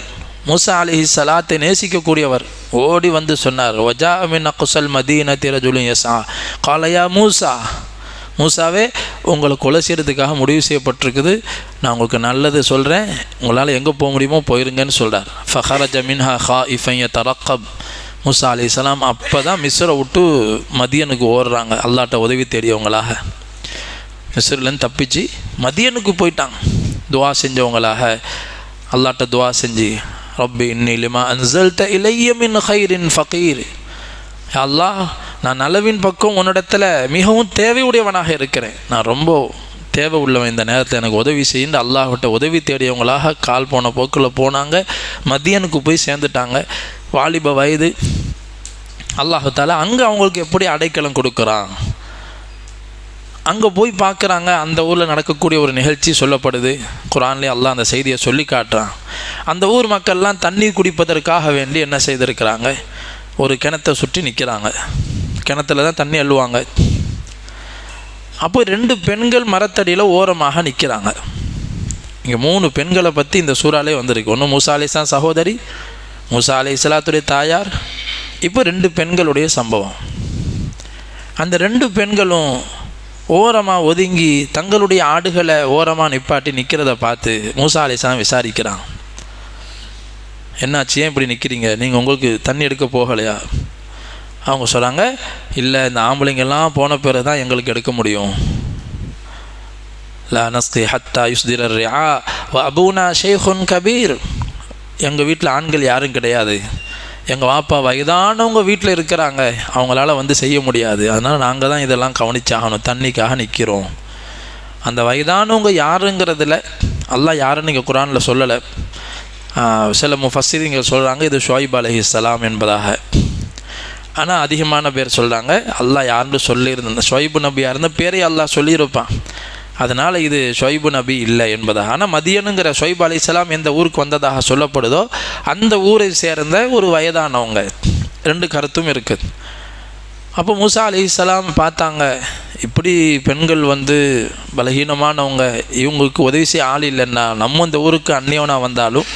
A: மூசா அலைஹிஸ்ஸலாத்தை நேசிக்கக்கூடியவர், ஓடி வந்து சொன்னார், வஜா மின் அக்ஸல் மதீனத்தி ரஜுலுன் யஸ்ஆ கால யா மூசா, மூசாவே உங்களை கொலை செய்கிறதுக்காக முடிவு செய்யப்பட்டிருக்குது, நான் உங்களுக்கு நல்லது சொல்கிறேன், உங்களால் எங்கே போக முடியுமோ போயிருங்கன்னு சொல்கிறார். ஃபஹரஜ மின்ஹா ஹாயிஃபன் யதரக்கப், மூசா அலைஹிஸ்ஸலாம் அப்போ தான் மிஸ்ரை விட்டு மதியனுக்கு ஓடுறாங்க. அல்லாட்ட உதவி தேடியவங்களாக மிஸ்ரிலேருந்து தப்பிச்சு மதியனுக்கு போயிட்டாங்க. துவா செஞ்சவங்களாக அல்லாட்ட துவா செஞ்சு, ரப்பி இன்னி லிமா அன்ஸல்த இலைய மின் கைரின் ஃபகீர், அல்லாஹ் நான் நலவின் பக்கம் உன்னிடத்தில் மிகவும் தேவையுடையவனாக இருக்கிறேன், நான் ரொம்ப தேவை உள்ளவன், இந்த நேரத்தில் எனக்கு உதவி செய்யுன்னு அல்லாஹ்கிட்ட உதவி தேடியவங்களாக கால் போன போக்கில் போனாங்க. மதியனுக்கு போய் சேர்ந்துட்டாங்க. வாலிப வயது. அல்லாஹ் தஆலா அங்கே அவங்களுக்கு எப்படி அடைக்கலம் கொடுக்குறான். அங்கே போய் பார்க்குறாங்க. அந்த ஊரில் நடக்கக்கூடிய ஒரு நிகழ்ச்சி சொல்லப்படுது. குர்ஆன்லேயே அல்லாஹ் அந்த செய்தியை சொல்லி காட்டுறான். அந்த ஊர் மக்கள்லாம் தண்ணீர் குடிப்பதற்காக வேண்டி என்ன செய்திருக்கிறாங்க, ஒரு கிணத்தை சுற்றி நிற்கிறாங்க. கிணத்துல தான் தண்ணி அள்ளுவாங்க. அப்போ 2 பெண்கள் மரத்தடியில் ஓரமாக நிற்கிறாங்க. இங்கே 3 பெண்களை பற்றி இந்த சூறாலே வந்திருக்கு. ஒன்று மூசா அலைஹிஸ்ஸலாம் சகோதரி, மூசா அலைஹிஸ்ஸலாத்துடைய தாயார், இப்போ 2 பெண்களுடைய சம்பவம். அந்த 2 பெண்களும் ஓரமாக ஒதுங்கி தங்களுடைய ஆடுகளை ஓரமாக நிப்பாட்டி நிற்கிறத பார்த்து மூசா அலைஹிஸ்ஸலாம் விசாரிக்கிறான், என்னாச்சு, ஏன் இப்படி நிற்கிறீங்க, நீங்கள் உங்களுக்கு தண்ணி எடுக்க போகலையா? அவங்க சொல்கிறாங்க, இல்லை, இந்த ஆம்பளைங்கெல்லாம் போன பிறகு தான் எங்களுக்கு எடுக்க முடியும். லா நஸ்கி ஹத்தா யுஸ்திர ரிஆ வ அபூனா ஷைഖுன் கபீர், எங்கள் வீட்டில் ஆண்கள் யாரும் கிடையாது, எங்கள் வாப்பா வயதானவங்க வீட்டில் இருக்கிறாங்க, அவங்களால வந்து செய்ய முடியாது, அதனால் நாங்கள் தான் இதெல்லாம் கவனிச்சாகணும், தண்ணிக்காக நிற்கிறோம். அந்த வயதானவங்க யாருங்கிறதுல அல்லாஹ் யாருன்னு இங்கே குர்ஆனில் சொல்லலை. சில முஃபஸ்ஸிரீன்கள் சொல்கிறாங்க இது ஷுஐப் அலைஹிஸ்ஸலாம் என்பதாக. ஆனால் அதிகமான பேர் சொல்கிறாங்க அல்லாஹ் யாருன்னு சொல்லியிருந்த ஷுஐபு நபியாக இருந்த பேரை அல்லாஹ் சொல்லியிருப்பான், அதனால் இது ஷுஐபு நபி இல்லை என்பதாக. ஆனால் மதியனுங்கிற ஷுஐப் அலைஹிஸ்ஸலாம் எந்த ஊருக்கு வந்ததாக சொல்லப்படுதோ அந்த ஊரை சேர்ந்த ஒரு வயதானவங்க. 2 கருத்தும் இருக்குது. அப்போ மூசா அலைஹிஸ்ஸலாம் பார்த்தாங்க, இப்படி பெண்கள் வந்து பலகீனமானவங்க, இவங்களுக்கு உதவி செய்ய ஆள் இல்லைன்னா நம்ம இந்த ஊருக்கு அந்நியவனாக வந்தாலும்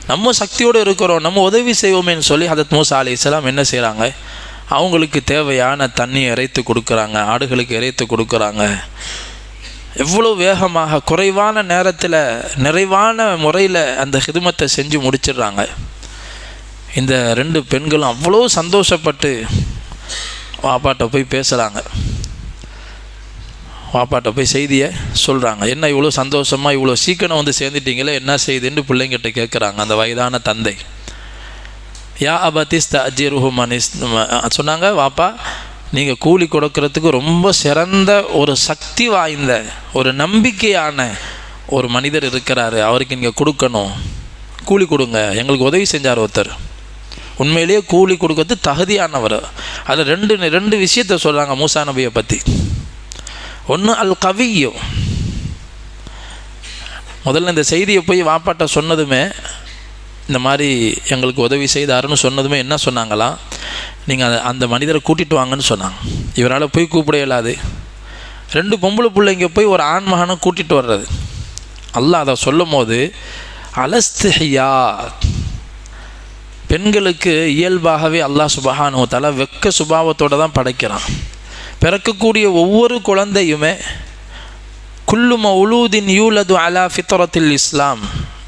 A: நம்ம சக்தியோடு இருக்கிறோம், நம்ம உதவி செய்வோமேன்னு சொல்லி ஹதரத் மூசா அலைஹிஸ்ஸலாம் என்ன செய்கிறாங்க, அவங்களுக்கு தேவையான தண்ணியை இறைத்து கொடுக்குறாங்க, ஆடுகளுக்கு இறைத்து கொடுக்குறாங்க. எவ்வளோ வேகமாக குறைவான நேரத்தில் நிறைவான முறையில் அந்த ஹிதுமத்தை செஞ்சு முடிச்சிடுறாங்க. இந்த 2 பெண்களும் அவ்வளோ சந்தோஷப்பட்டு வாப்பாட்ட போய் பேசுகிறாங்க. வாப்பாட்ட போய் செய்தியை சொல்கிறாங்க, என்ன இவ்வளோ சந்தோஷமாக இவ்வளோ சீக்கிரம் வந்து சேர்ந்துட்டீங்களே, என்ன செய்துன்னு பிள்ளைங்கிட்ட கேட்குறாங்க. அந்த வயதான தந்தை, யா அபதிஸ்த அஜிருஹு மனிஸ் சொன்னாங்க, வாப்பா நீங்கள் கூலி கொடுக்கறதுக்கு ரொம்ப சிறந்த ஒரு சக்தி வாய்ந்த ஒரு நம்பிக்கையான ஒரு மனிதர் இருக்கிறாரு, அவருக்கு நீங்கள் கொடுக்கணும், கூலி கொடுங்க, எங்களுக்கு உதவி செஞ்சார் ஒருத்தர், உண்மையிலேயே கூலி கொடுக்கறது தகுதியானவர். அதில் 2 விஷயத்தை சொல்கிறாங்க மூசா நபியை பற்றி. ஒன்று அல் கவியோ, முதல்ல இந்த செய்தியை போய் வாப்பாட்ட சொன்னதுமே, இந்த மாதிரி எங்களுக்கு உதவி செய்தாருன்னு சொன்னதுமே என்ன சொன்னாங்களாம், நீங்கள் அந்த மனிதரை கூட்டிகிட்டு வாங்கன்னு சொன்னாங்க. இவரால் போய் கூப்பிட இயலாது. 2 பொம்பளை பிள்ளைங்க போய் ஒரு ஆண் மகனை கூட்டிகிட்டு வர்றது, அல்லாஹ் அதை சொல்லும் போது அலஸ்திஹியா, பெண்களுக்கு இயல்பாகவே அல்லாஹ் சுப்ஹானஹு வ தஆலா வெக்க சுபாவத்தோடு தான் படைக்கிறான். பிறக்கக்கூடிய ஒவ்வொரு குழந்தையுமே குல்லு மௌலூதின் யூலது அலா ஃபித்ரத்தில் இஸ்லாம்,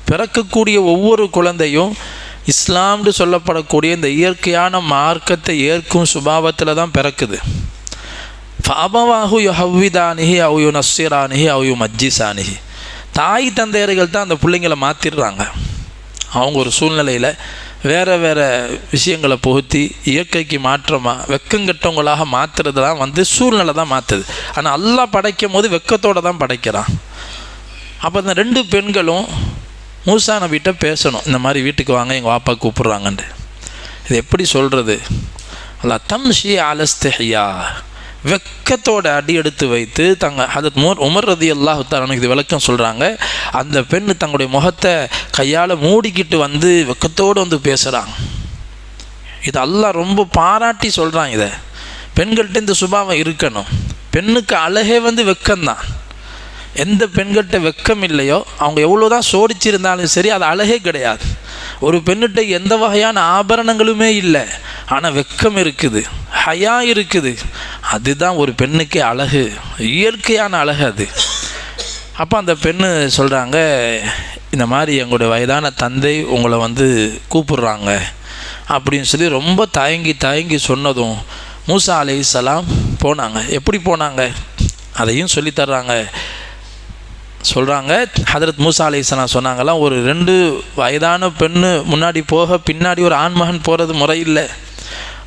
A: பிறக்கக்கூடிய ஒவ்வொரு குழந்தையும் இஸ்லாம்னு சொல்லப்படக்கூடிய இந்த இயற்கையான மார்க்கத்தை ஏற்கும் சுபாவத்தில் தான் பிறக்குது. ஃபஅபவாஹு யுஹவ்விதானிஹி அவ் யுனஸ்ஸிரானிஹி அவ் யுமஜ்ஜிசானிஹி, தாய் தந்தையர்கள் தான் அந்த பிள்ளைங்களை மாற்றிடுறாங்க. அவங்க ஒரு சூழ்நிலையில் வேறு வேறு விஷயங்களை புகுத்தி இயற்கைக்கு மாற்றமாக வெக்கங்கட்டவங்களாக மாற்றுறது தான் சூழ்நிலை தான் மாற்றுது. ஆனால் அல்லாஹ் படைக்கும் போது வெக்கத்தோடு தான் படைக்கிறான். அப்போ இந்த 2 பெண்களும் மூசா நபிகிட்ட பேசணும், இந்த மாதிரி வீட்டுக்கு வாங்க, எங்கள் வாப்பா கூப்பிட்றாங்கன்ட்டு. இது எப்படி சொல்கிறது? அல்லாஹ் தம்ஷி அலஸ்திஹியா, வெக்கத்தோட அடி எடுத்து வைத்து ஹதரத் உமர் ரலியல்லாஹு தஆலா இது விளக்கம் சொல்கிறாங்க. அந்த பெண் தங்களுடைய முகத்தை கையால் மூடிக்கிட்டு வெக்கத்தோடு பேசுகிறாங்க. இது அல்லாஹ் ரொம்ப பாராட்டி சொல்கிறான். இதை பெண்கள்கிட்ட இந்த சுபாவம் இருக்கணும். பெண்ணுக்கு அழகே வெக்கம்தான். எந்த பெண்கிட்ட வெக்கம் இல்லையோ அவங்க எவ்வளோதான் சோடிச்சிருந்தாலும் சரி, அது அழகே கிடையாது. ஒரு பெண்ணிட்ட எந்த வகையான ஆபரணங்களுமே இல்லை, ஆனால் வெக்கம் இருக்குது, ஹயா இருக்குது. அதுதான் ஒரு பெண்ணுக்கே அழகு, இயற்கையான அழகு அது. அப்போ அந்த பெண்ணு சொல்கிறாங்க, இந்த மாதிரி எங்களுடைய வயதான தந்தை உங்களை கூப்பிட்றாங்க அப்படின்னு சொல்லி ரொம்ப தயங்கி சொன்னதும் மூசா அலைஹிஸ்ஸலாம் போனாங்க. எப்படி போனாங்க அதையும் சொல்லித்தர்றாங்க. சொல்கிறாங்க, ஹதரத் மூசா அலைஹிஸ்ஸலாம் சொன்னாங்களாம், ஒரு 2 வயதான பெண்ணு முன்னாடி போக பின்னாடி ஒரு ஆண்மகன் போகிறது முறை இல்லை.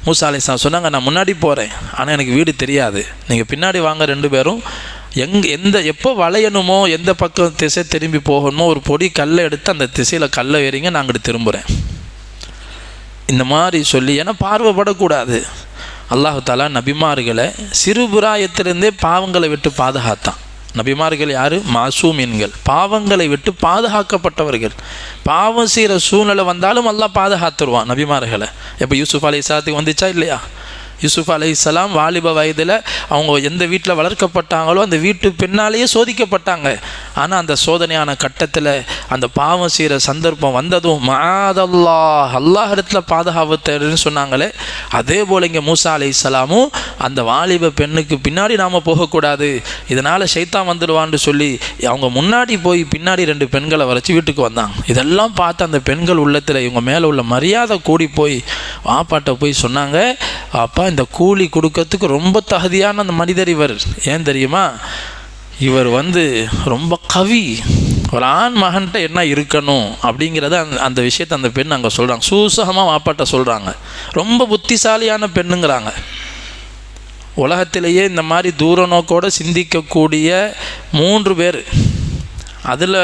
A: மூசா அலைஹிஸ்ஸலாம் சொன்னாங்க, நான் முன்னாடி போகிறேன், ஆனால் எனக்கு வீடு தெரியாது, நீங்கள் பின்னாடி வாங்க 2 பேரும். எப்போ வளையணுமோ, எந்த பக்கம் திசை திரும்பி போகணுமோ, ஒரு பொடி கல்லை எடுத்து அந்த திசையில் கல்லை ஏறிங்க, நான் அங்கிட்டு திரும்புகிறேன். இந்த மாதிரி சொல்லி, ஏன்னா பார்வைப்படக்கூடாது. அல்லாஹு தஆலா நபிமார்களை சிறுபிராயத்திலிருந்தே பாவங்களை விட்டு பாதுகாத்தான். நபிமார்கள் யார்? மாசூமீன்கள், பாவங்களை விட்டு பாதுகாக்கப்பட்டவர்கள். பாவம் செய்கிற சூழ்நிலை வந்தாலும் அல்லாஹ் பாதுகாத்துருவான் நபிமார்களை. எப்போ யூசுஃப் அலைஹிஸ்ஸலாத்துக்கு வந்துச்சா இல்லையா? யூசுஃப் அலைஹிஸ்ஸலாம் வாலிப வயதில் அவங்க எந்த வீட்டில் வளர்க்கப்பட்டாங்களோ அந்த வீட்டு பின்னாலேயே சோதிக்கப்பட்டாங்க. ஆனால் அந்த சோதனையான கட்டத்தில் அந்த பாவம் செய்கிற சந்தர்ப்பம் வந்ததும் மஆதல்லாஹ், அல்லாஹ் இடத்துல பாதுகாவத்தேன்னு சொன்னாங்களே, அதே போல் இங்கே மூசா அலைஹிஸ்ஸலாமும் அந்த வாலிப பெண்ணுக்கு பின்னாடி நாம் போகக்கூடாது, இதனால் ஷைத்தான் வந்துடுவான்னு சொல்லி அவங்க முன்னாடி போய் பின்னாடி 2 பெண்களை வரைச்சி வீட்டுக்கு வந்தாங்க. இதெல்லாம் பார்த்து அந்த பெண்கள் உள்ளத்தில் இவங்க மேலே உள்ள மரியாதை கூடி போய் வாப்பாட்ட போய் சொன்னாங்க, அப்பா இந்த கூலி கொடுக்கறதுக்கு ரொம்ப தகுதியான அந்த மனிதர் இவர். ஏன் தெரியுமா? இவர் ரொம்ப கவி, ஒரு ஆண் மகன்கிட்ட என்ன இருக்கணும் அப்படிங்கிறத அந்த விஷயத்தை அந்த பெண் அங்கே சொல்கிறாங்க. சூசகமாக வாப்பாட்ட சொல்கிறாங்க. ரொம்ப புத்திசாலியான பெண்ணுங்கிறாங்க. உலகத்திலேயே இந்த மாதிரி தூர நோக்கோடு சிந்திக்கக்கூடிய 3 பேர், அதில்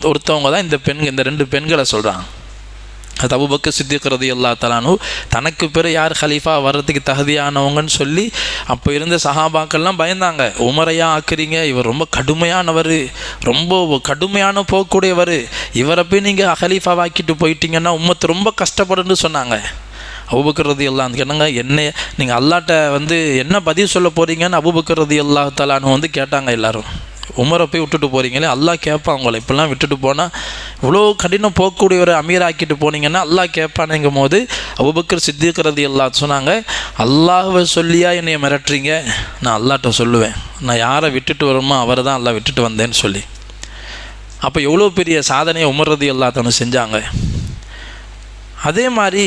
A: ஒருத்தவங்க தான் இந்த 2 பெண்களை சொல்கிறாங்க. அது அபூபக்கர் சித்திக் ரலியல்லாஹு தஆலா அன்ஹு தனக்கு பிறகு யார் ஹலீஃபா வர்றதுக்கு தகுதியானவங்கன்னு சொல்லி அப்போ இருந்த சஹாபாக்கள்லாம் பயந்தாங்க. உமரையா ஆக்குறீங்க, இவர் ரொம்ப கடுமையானவர், ரொம்ப கடுமையான போகக்கூடியவர், இவரை போய் நீங்கள் ஹலீஃபாவாக்கிட்டு போயிட்டீங்கன்னா உம்மத்து ரொம்ப கஷ்டப்படுன்னு சொன்னாங்க. அபூபக்கர் ரலியல்லாஹு அன்ஹு என்னங்க, என்ன நீங்கள் அல்லாஹ்ட்ட என்ன பதில் சொல்ல போகிறீங்கன்னு அபூபக்கர் ரலியல்லாஹு தஆலா அன்ஹு கேட்டாங்க. எல்லோரும் உமரை போய் விட்டுட்டு போகிறீங்களே, அல்லாஹ் கேட்பான் உங்களை, இப்படிலாம் விட்டுட்டு போனால் இவ்வளோ கடினம் போகக்கூடிய ஒரு அமீராக்கிட்டு போனீங்கன்னா அல்லாஹ் கேட்பானுங்கும் போது அபூபக்கர் சித்திக் ரலியல்லாஹு சொன்னாங்க, அல்லாஹ்வை சொல்லியா என்னை மிரட்டுறீங்க? நான் அல்லாஹ்ட்ட சொல்லுவேன், நான் யாரை விட்டுட்டு வருமோ அவரை தான் அல்லாஹ் விட்டுட்டு வந்தேன்னு சொல்லி. அப்போ எவ்வளோ பெரிய சாதனையை உமர் ரலியல்லாஹு செஞ்சாங்க. அதே மாதிரி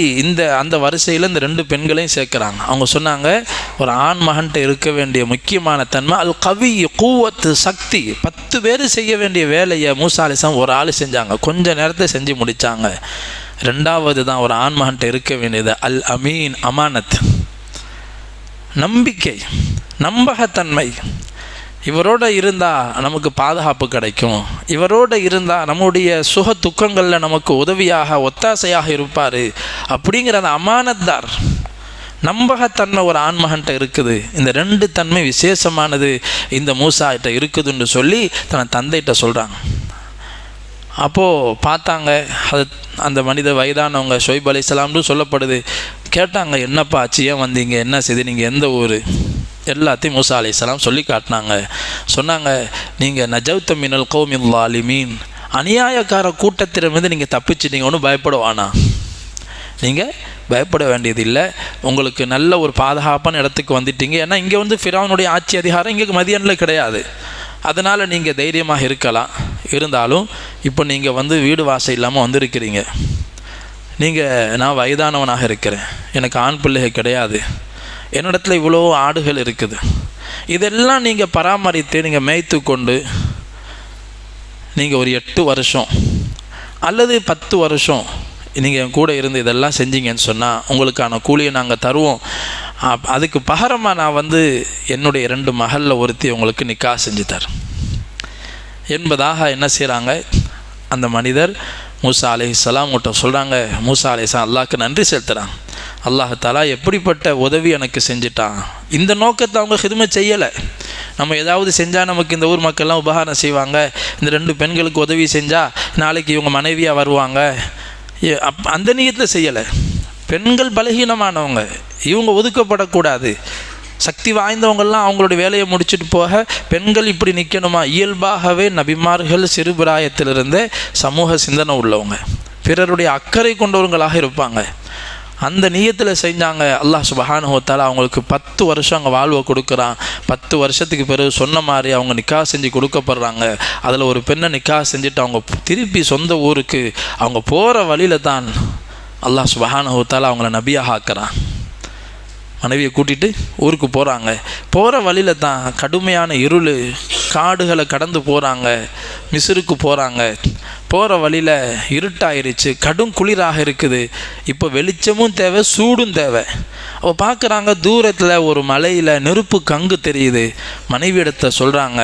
A: அந்த வரிசையில் இந்த 2 பெண்களையும் சேர்க்குறாங்க. அவங்க சொன்னாங்க, ஒரு ஆண் மகன்கிட்ட இருக்க வேண்டிய முக்கியமான தன்மை அல் கவி, கூவத்து, சக்தி. 10 பேர் செய்ய வேண்டிய வேலையை மூசா அலைஹிஸ்ஸலாம் ஒரு ஆள் செஞ்சாங்க, கொஞ்ச நேரத்தை செஞ்சு முடித்தாங்க. 2வது தான் ஒரு ஆண் மகன்கிட்ட இருக்க வேண்டியது அல் அமீன், அமானத், நம்பிக்கை, நம்பகத்தன்மை. இவரோடு இருந்தால் நமக்கு பாதுகாப்பு கிடைக்கும், இவரோடு இருந்தால் நம்முடைய சுக துக்கங்களில் நமக்கு உதவியாக ஒத்தாசையாக இருப்பார் அப்படிங்கிற அந்த அமானத்தார் நம்பகத்தன்மை ஒரு ஆண்மகன்கிட்ட இருக்குது. இந்த 2 தன்மை விசேஷமானது இந்த மூசாகிட்ட இருக்குதுன்னு சொல்லி தன் தந்தைகிட்ட சொல்கிறாங்க. அப்போது பார்த்தாங்க, அது அந்த மனித வயதானவங்க ஷுவைப் அலைஹிஸ்ஸலாம்னு சொல்லப்படுது. கேட்டாங்க, என்னப்பா ஆச்சு, ஏன் வந்தீங்க, என்ன செய்து, நீங்கள் எந்த ஊர், எல்லாத்தையும் மூசா அலைஹிஸ்ஸலாம் சொல்லி காட்டினாங்க. சொன்னாங்க, நீங்கள் நஜவுத்த மினல் கௌமில் ஸாலிமீன், அநியாயக்கார கூட்டத்திலிருந்து நீங்கள் தப்பிச்சிட்டீங்க, ஒன்றும் பயப்படுவானா? நீங்கள் பயப்பட வேண்டியதில்லை. உங்களுக்கு நல்ல ஒரு பாதுகாப்பான இடத்துக்கு வந்துட்டீங்க. ஏன்னா இங்கே வந்து ஃபிரௌனுடைய ஆட்சி அதிகாரம் இங்கே மதியனில் கிடையாது. அதனால் நீங்கள் தைரியமாக இருக்கலாம். இருந்தாலும் இப்போ நீங்கள் வந்து வீடு வாசல் இல்லாமல் வந்திருக்கிறீங்க. நான் வயதானவனாக இருக்கிறேன், எனக்கு ஆண் பிள்ளைகள் கிடையாது, என்னிடத்துல இவ்வளோ ஆடுகள் இருக்குது. இதெல்லாம் நீங்கள் பராமரித்து நீங்கள் மேய்த்து கொண்டு நீங்கள் ஒரு 8 வருஷம் அல்லது 10 வருஷம் நீங்கள் என் கூட இருந்து இதெல்லாம் செஞ்சீங்கன்னு சொன்னால் உங்களுக்கான கூலியை நாங்கள் தருவோம். அதுக்கு பகரமாக நான் வந்து என்னுடைய 2 மகளில் ஒருத்தி உங்களுக்கு நிக்கா செஞ்சு தரேன் என்பதாக என்ன செய்கிறாங்க, அந்த மனிதர் மூசா அலைஹிஸ்ஸலாம் கிட்ட சொல்கிறாங்க. மூசா அலைஹிஸ்ஸலாம் அல்லாஹ்க்கு நன்றி செலுத்துகிறாங்க. அல்லாஹ் தஆலா எப்படிப்பட்ட உதவி எனக்கு செஞ்சுட்டான். இந்த நோக்கத்தை அவங்க ஹிதுமத் செய்யலை. நம்ம ஏதாவது செஞ்சால் நமக்கு இந்த ஊர் மக்கள்லாம் உபகாரம் செய்வாங்க, இந்த 2 பெண்களுக்கு உதவி செஞ்சால் நாளைக்கு இவங்க மனைவியாக வருவாங்க, அந்த நியத்தில் செய்யலை. பெண்கள் பலகீனமானவங்க, இவங்க ஒதுக்கப்படக்கூடாது. சக்தி வாய்ந்தவங்கள்லாம் அவங்களுடைய வேலையை முடிச்சுட்டு போக பெண்கள் இப்படி நிற்கணுமா? இயல்பாகவே நபிமார்கள் சிறுபிராயத்திலிருந்தே சமூக சிந்தனை உள்ளவங்க, பிறருடைய அக்கறை கொண்டவர்களாக இருப்பாங்க. அந்த நியத்தில் செஞ்சாங்க. அல்லாஹ் சுப்ஹானஹு வ தஆலா அவங்களுக்கு 10 வருஷம் அங்கே வாழ்வை கொடுக்குறான். 10 வருஷத்துக்கு பிறகு சொன்ன மாதிரி அவங்க நிக்கா செஞ்சு கொடுக்கப்படுறாங்க. அதில் ஒரு பெண்ணை நிக்கா செஞ்சுட்டு அவங்க திருப்பி சொந்த ஊருக்கு அவங்க போகிற வழியில் தான் அல்லாஹ் சுப்ஹானஹு வ தஆலா அவங்கள நபியாக ஆக்குறான். மனைவியை கூட்டிகிட்டு ஊருக்கு போகிறாங்க. போகிற வழியில் தான் கடுமையான இருள், காடுகளை கடந்து போகிறாங்க, மிஸ்ருக்கு போகிறாங்க. போகிற வழியில் இருட்டாயிருச்சு, கடும் குளிராக இருக்குது. இப்போ வெளிச்சமும் தேவை, சூடும் தேவை. அப்போ பார்க்குறாங்க தூரத்தில் ஒரு மலையில் நெருப்பு கங்கு தெரியுது. மனைவி இடத்த சொல்கிறாங்க,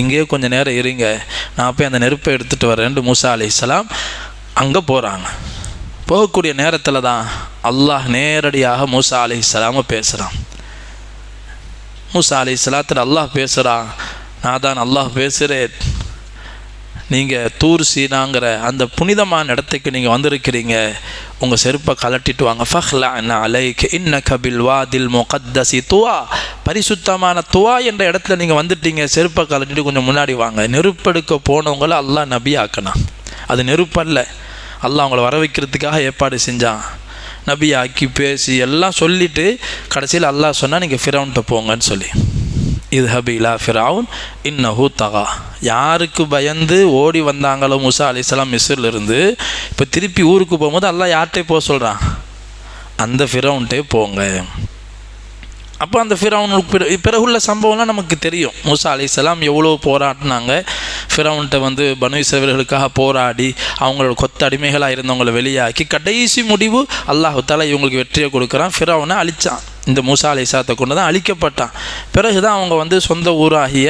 A: இங்கேயே கொஞ்சம் நேரம் இருங்க, நான் போய் அந்த நெருப்பை எடுத்துகிட்டு வரேன். மூசா அலைஹிஸ்ஸலாம் அங்கே போகிறாங்க. போகக்கூடிய நேரத்தில் தான் அல்லாஹ் நேரடியாக மூசா அலைஹிஸ்ஸலாமை பேசுகிறான். மூசா அலைஹிஸ்ஸலாத்தில் அல்லாஹ் பேசுகிறான், நான் தான் அல்லாஹ் பேசுகிறேன், நீங்கள் தூர் சீனாங்கிற அந்த புனிதமான இடத்துக்கு நீங்கள் வந்திருக்கிறீங்க, உங்கள் செருப்பை கலட்டிட்டு வாங்க. ஃபஹ்லஅன் அலைக இன்னக பில் வாதில் முகத்தஸி துவா, பரிசுத்தமான துவா என்ற இடத்துல நீங்கள் வந்துட்டீங்க, செருப்பை கலட்டிட்டு கொஞ்சம் முன்னாடி வாங்க. நெருப்பெடுக்க போனவங்கள அல்லாஹ் நபி ஆக்கினான். அது நெருப்பல்ல, அல்லாஹ் அவங்கள வர வைக்கிறதுக்காக ஏற்பாடு செஞ்சான். நபி ஆக்கி பேசி எல்லாம் சொல்லிவிட்டு கடைசியில் அல்லாஹ் சொன்னால் நீங்கள் ஃபிரௌன்கிட்ட போங்கன்னு சொல்லி, இத்ஹப் இலா ஃபிரௌன் இன்னஹு தகா. யாருக்கு பயந்து ஓடி வந்தாங்களோ மூசா அலைஹிஸ்ஸலாம் மிஸ்ரிலிருந்து, இப்போ திருப்பி ஊருக்கு போகும்போது அல்லாஹ் யார்கிட்டே போக சொல்கிறான், அந்த ஃபிரௌன்கிட்டே போங்க. அப்போ அந்த ஃபிரௌனுக்கு பிறகுள்ள சம்பவம்லாம் நமக்கு தெரியும். மூசா அலைஹிஸ்ஸலாம் எவ்வளோ போராடினாங்க. ஃபிரௌன்கிட்ட வந்து பனு இஸ்ரவேலர்களுக்காக போராடி அவங்களோட கொத்த அடிமைகளாக இருந்தவங்களை வெளியாக்கி கடைசி முடிவு அல்லாஹ் தஆலா இவங்களுக்கு வெற்றியை கொடுக்குறான். ஃபிரௌனை அழித்தான். இந்த மூசா அலைஹிஸ்ஸலாத்தை கொண்டு தான் அழிக்கப்பட்டான். பிறகு தான் அவங்க வந்து சொந்த ஊராகிய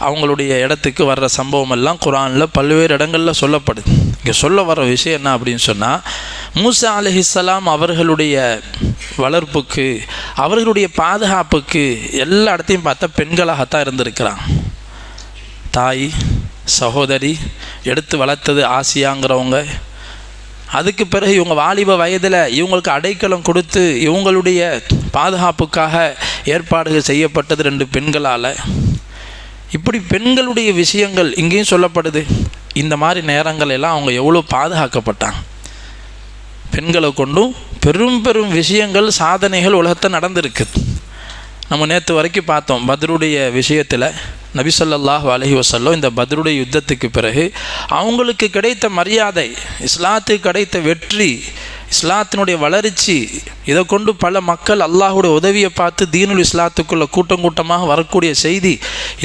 A: அவங்களுடைய இடத்துக்கு வர்ற சம்பவம் எல்லாம் குர்ஆனில் பல்வேறு இடங்களில் சொல்லப்படுது. இங்கே சொல்ல வர விஷயம் என்ன அப்படின்னு சொன்னால், மூசா அலைஹிஸ்ஸலாம் அவர்களுடைய வளர்ப்புக்கு, அவர்களுடைய பாதுகாப்புக்கு எல்லா இடத்தையும் பார்த்தா பெண்களாகத்தான் இருந்திருக்கிறாங்க. தாய், சகோதரி, எடுத்து வளர்த்தது ஆசியாங்கிறவங்க. அதுக்கு பிறகு இவங்க வாலிப வயதில் இவங்களுக்கு அடைக்கலம் கொடுத்து இவங்களுடைய பாதுகாப்புக்காக ஏற்பாடுகள் செய்யப்பட்டது 2 பெண்களால். இப்படி பெண்களுடைய விஷயங்கள் இங்கேயும் சொல்லப்படுது. இந்த மாதிரி நேரங்கள் எல்லாம் அவங்க எவ்வளோ பாதுகாக்கப்பட்டாங்க. பெண்களை கொண்டும் பெரும் பெரும் விஷயங்கள், சாதனைகள் உலகத்தில் நடந்திருக்குது. நம்ம நேற்று வரைக்கும் பார்த்தோம் பத்ருடைய விஷயத்தில். நபி ஸல்லல்லாஹு அலைஹி வஸல்லம் இந்த பத்ருடைய யுத்தத்துக்கு பிறகு அவங்களுக்கு கிடைத்த மரியாதை, இஸ்லாத்துக்கு கிடைத்த வெற்றி, இஸ்லாத்தினுடைய வளர்ச்சி, இதை கொண்டு பல மக்கள் அல்லாஹுடைய உதவியை பார்த்து தீனுல் இஸ்லாத்துக்குள்ள கூட்டம் கூட்டமாக வரக்கூடிய செய்தி,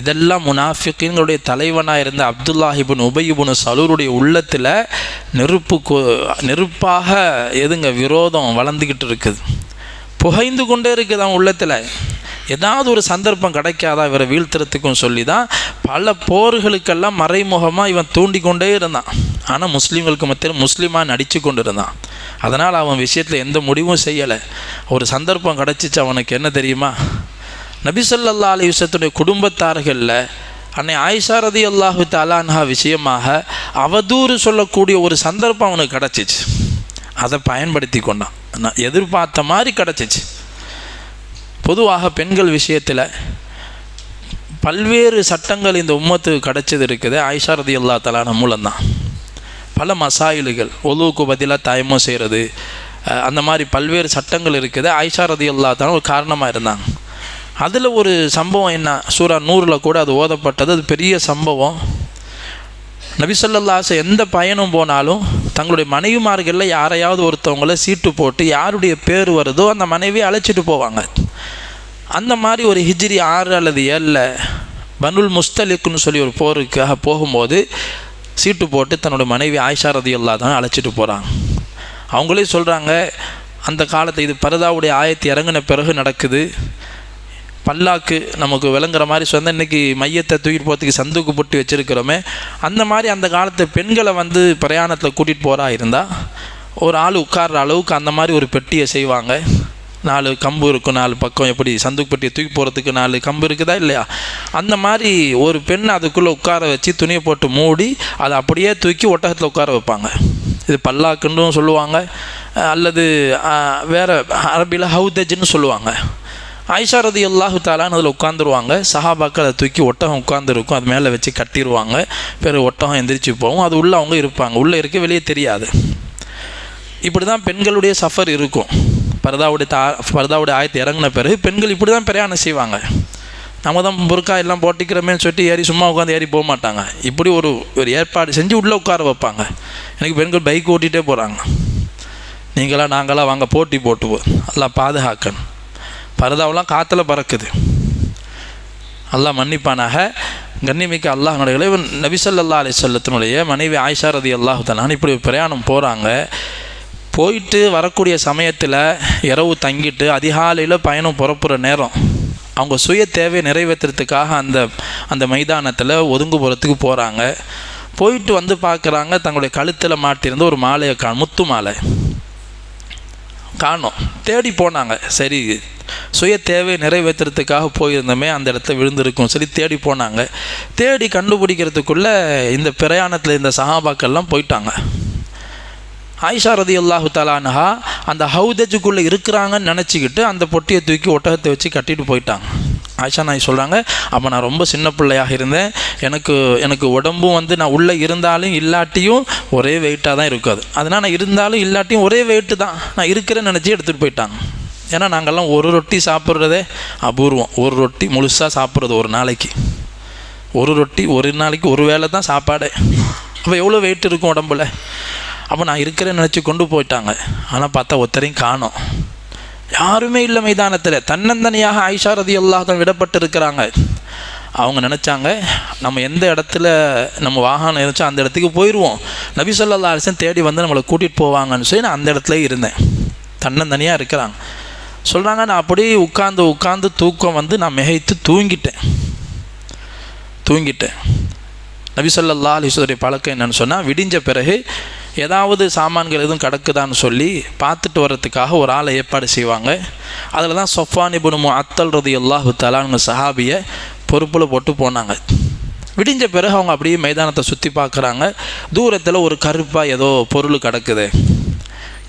A: இதெல்லாம் முனாஃபிகீன்களுடைய தலைவனாக இருந்த அப்துல்லாஹ் இப்னு உபய் இப்னு சலூலுடைய உள்ளத்தில் நெருப்பாக விரோதம் வளர்ந்துக்கிட்டு இருக்குது, புகைந்து கொண்டே இருக்குது அவன் உள்ளத்தில். ஏதாவது ஒரு சந்தர்ப்பம் கிடைக்காதா இவரை வீழ்த்துறதுக்கும் சொல்லி தான் பல போர்களுக்கெல்லாம் மறைமுகமாக இவன் தூண்டி கொண்டே இருந்தான். ஆனால் முஸ்லீம்களுக்கு மத்தியில் முஸ்லீமாக நடித்து கொண்டு இருந்தான். அதனால் அவன் விஷயத்தில் எந்த முடிவும் செய்யலை. ஒரு சந்தர்ப்பம் கிடச்சிச்சு அவனுக்கு. என்ன தெரியுமா, நபி ஸல்லல்லாஹு அலைஹி வஸல்லுடைய குடும்பத்தார்களில் அன்னை ஆயிஷா ரலியல்லாஹு தஆலா அன்ஹா விஷயமாக அவதூறு சொல்லக்கூடிய ஒரு சந்தர்ப்பம் அவனுக்கு கிடச்சிச்சு. அதை பயன்படுத்தி கொண்டான். நான் எதிர்பார்த்த மாதிரி கிடச்சிச்சு. பொதுவாக பெண்கள் விஷயத்தில் பல்வேறு சட்டங்கள் இந்த உம்மத்துக்கு கிடைச்சது இருக்குது ஆயிஷா ரலியல்லாஹு தஆலா மூலம்தான். பல மசாயில்கள், ஒழுவுக்கு பதிலாக தயமம் செய்கிறது, அந்த மாதிரி பல்வேறு சட்டங்கள் இருக்குது. ஆயிஷா ரலியல்லாஹு தஆலா ஒரு காரணமாக இருந்தாங்க. அதில் ஒரு சம்பவம் என்ன, சூரா நூறில் கூட அது ஓதப்பட்டது. அது பெரிய சம்பவம். நபி ஸல்லல்லாஹு அலைஹி வஸல்லம் எந்த பயணம் போனாலும் தங்களுடைய மனைவிமார்களில் யாரையாவது ஒருத்தவங்களை சீட்டு போட்டு யாருடைய பேர் வருதோ அந்த மனைவியை அழைச்சிட்டு போவாங்க. அந்த மாதிரி ஒரு ஹிஜ்ரி 6 அல்லது 7 பனுல் முஸ்தலிக்குன்னு சொல்லி ஒரு போருக்காக போகும்போது சீட்டு போட்டு தன்னுடைய மனைவி ஆயிஷா ரலியல்லாஹு தான் அழைச்சிட்டு போகிறாங்க. அவங்களே சொல்கிறாங்க, அந்த காலத்தில் இது பரதாவுடைய ஆயத்து இறங்கின பிறகு நடக்குது. பல்லாக்கு நமக்கு விளங்குற மாதிரி சொன்னால் இன்றைக்கி மையத்தை தூக்கிட்டு போகிறதுக்கு சந்துக்கு போட்டு வச்சுருக்கிறோமே, அந்த மாதிரி அந்த காலத்து பெண்களை வந்து பிரயாணத்தில் கூட்டிகிட்டு போகிறா இருந்தால் ஒரு ஆள் உட்கார்ற அளவுக்கு அந்த மாதிரி ஒரு பெட்டியை செய்வாங்க. 4 கம்பு இருக்கும், 4 பக்கம், எப்படி சந்துக்கு பெட்டியை தூக்கி போகிறதுக்கு 4 கம்பு இருக்குதா இல்லையா, அந்த மாதிரி ஒரு பெண் அதுக்குள்ளே உட்கார வச்சு துணியை போட்டு மூடி அதை அப்படியே தூக்கி ஒட்டகத்தில் உட்கார வைப்பாங்க. இது பல்லாக்குன்னு சொல்லுவாங்க, அல்லது வேறு அரபியில் ஹவுதஜ்னு சொல்லுவாங்க. ஆயிஷா ரலியல்லாஹு தஆலா அதில் உட்காந்துருவாங்க. சஹாபாக்கள் அதை தூக்கி ஒட்டகம் உட்காந்துருக்கும், அது மேலே வச்சு கட்டிடுவாங்க. பிறகு ஒட்டகம் எந்திரிச்சு போகும், அது உள்ளே அவங்க இருப்பாங்க, உள்ளே இருக்க வெளியே தெரியாது. இப்படி தான் பெண்களுடைய சஃபர் இருக்கும். பரதாவுடைய ஆயத்து இறங்கின பிறகு பெண்கள் இப்படி தான் பிரயாணம் செய்வாங்க. நம்ம தான் புர்கா எல்லாம் போட்டிக்கிறோமேன்னு சொல்லிட்டு ஏறி சும்மா உட்காந்து ஏறி போக மாட்டாங்க. இப்படி ஒரு ஏற்பாடு செஞ்சு உள்ளே உட்கார வைப்பாங்க. எனக்கு பெண்கள் பைக் ஓட்டிகிட்டே போகிறாங்க. நீங்களா நாங்களா வாங்க போட்டி போட்டுவோம், எல்லாம் பாதுகாக்கணும். பரதாவெல்லாம் காற்றுல பறக்குது, அல்லாஹ் மன்னிப்பானாக. கண்ணியமிக்க அல்லாஹ்னுடைய நபி ஸல்லல்லாஹு அலைஹி வஸல்லத்தினுடைய மனைவி ஆயிஷா ரலியல்லாஹு தஆலா இப்படி பிரயாணம் போகிறாங்க. போயிட்டு வரக்கூடிய சமயத்தில் இரவு தங்கிட்டு அதிகாலையில் பயணம் புறப்புற நேரம் அவங்க சுய தேவை நிறைவேற்றுறதுக்காக அந்த மைதானத்தில் ஒதுங்குபுறத்துக்கு போகிறாங்க. போயிட்டு வந்து பார்க்குறாங்க, தங்களுடைய கழுத்தில் மாட்டியிருந்த ஒரு மாலையை முத்து மாலை காணோம். தேடி போனாங்க. சரி, சுய தேவை நிறைவேற்றுறதுக்காக போயிருந்தோமே, அந்த இடத்துல விழுந்திருக்கும் சரி தேடி போனாங்க. தேடி கண்டுபிடிக்கிறதுக்குள்ளே இந்த பிரயாணத்தில் இந்த சஹாபாக்கள்லாம் போயிட்டாங்க. ஆயிஷா ரலியல்லாஹு தஆலா அன்ஹா அந்த ஹவுதஜுக்குள்ளே இருக்கிறாங்கன்னு நினச்சிக்கிட்டு அந்த பொட்டியை தூக்கி ஒட்டகத்தை வச்சு கட்டிட்டு போயிட்டாங்க. ஆயிஷா நாய் சொல்கிறாங்க, அப்போ நான் ரொம்ப சின்ன பிள்ளையாக இருந்தேன். எனக்கு உடம்பும் வந்து நான் உள்ளே இருந்தாலும் இல்லாட்டியும் ஒரே வெயிட்டாக தான் இருக்காது. அதனால் நான் இருந்தாலும் இல்லாட்டியும் ஒரே வெயிட்டு தான் நான் இருக்கிறேன்னு நினச்சி எடுத்துகிட்டு போயிட்டாங்க. ஏன்னா நாங்கள்லாம் ஒரு ரொட்டி சாப்பிட்றதே அபூர்வம். ஒரு ரொட்டி முழுசாக சாப்பிட்றது ஒரு நாளைக்கு, ஒரு ரொட்டி ஒரு நாளைக்கு ஒரு வேளை தான் சாப்பாடே. அப்போ எவ்வளோ வெயிட் இருக்கும் உடம்புல. அப்போ நான் இருக்கிறேன்னு நினச்சி கொண்டு போயிட்டாங்க. ஆனால் பார்த்தா ஒருத்தரையும் காணோம், யாருமே இல்லை மைதானத்தில். தன்னந்தனியாக ஆயிஷா ரலியல்லாஹு தஆலா விடப்பட்டு இருக்கிறாங்க. அவங்க நினச்சாங்க, நம்ம எந்த இடத்துல நம்ம வாகனம் இருந்துச்சோ அந்த இடத்துக்கு போயிடுவோம், நபி ஸல்லல்லாஹு அலைஹி வஸல்லம் தேடி வந்து நம்மளை கூட்டிகிட்டு போவாங்கன்னு சொல்லி நான் அந்த இடத்துல இருந்தேன். தன்னந்தனியாக இருக்கிறாங்க. சொல்கிறாங்க, நான் அப்படியே உட்காந்து தூக்கம் வந்து நான் மிகைத்து தூங்கிட்டேன். நபி ஸல்லல்லாஹு அலைஹி வஸல்லம் பழக்கம் என்னன்னு சொன்னால், விடிஞ்ச பிறகு ஏதாவது சாமான்கள் எதுவும் கிடக்குதான்னு சொல்லி பார்த்துட்டு வர்றதுக்காக ஒரு ஆளை ஏற்பாடு செய்வாங்க. அதில் தான் ஸஃப்வான் இப்னு முஅத்தல் ரலியல்லாஹு தஆலா சஹாபியை பொறுப்பில் போட்டு போனாங்க. விடிஞ்ச பிறகு அவங்க அப்படியே மைதானத்தை சுற்றி பார்க்குறாங்க. தூரத்தில் ஒரு கருப்பாக ஏதோ பொருள் கிடக்குது.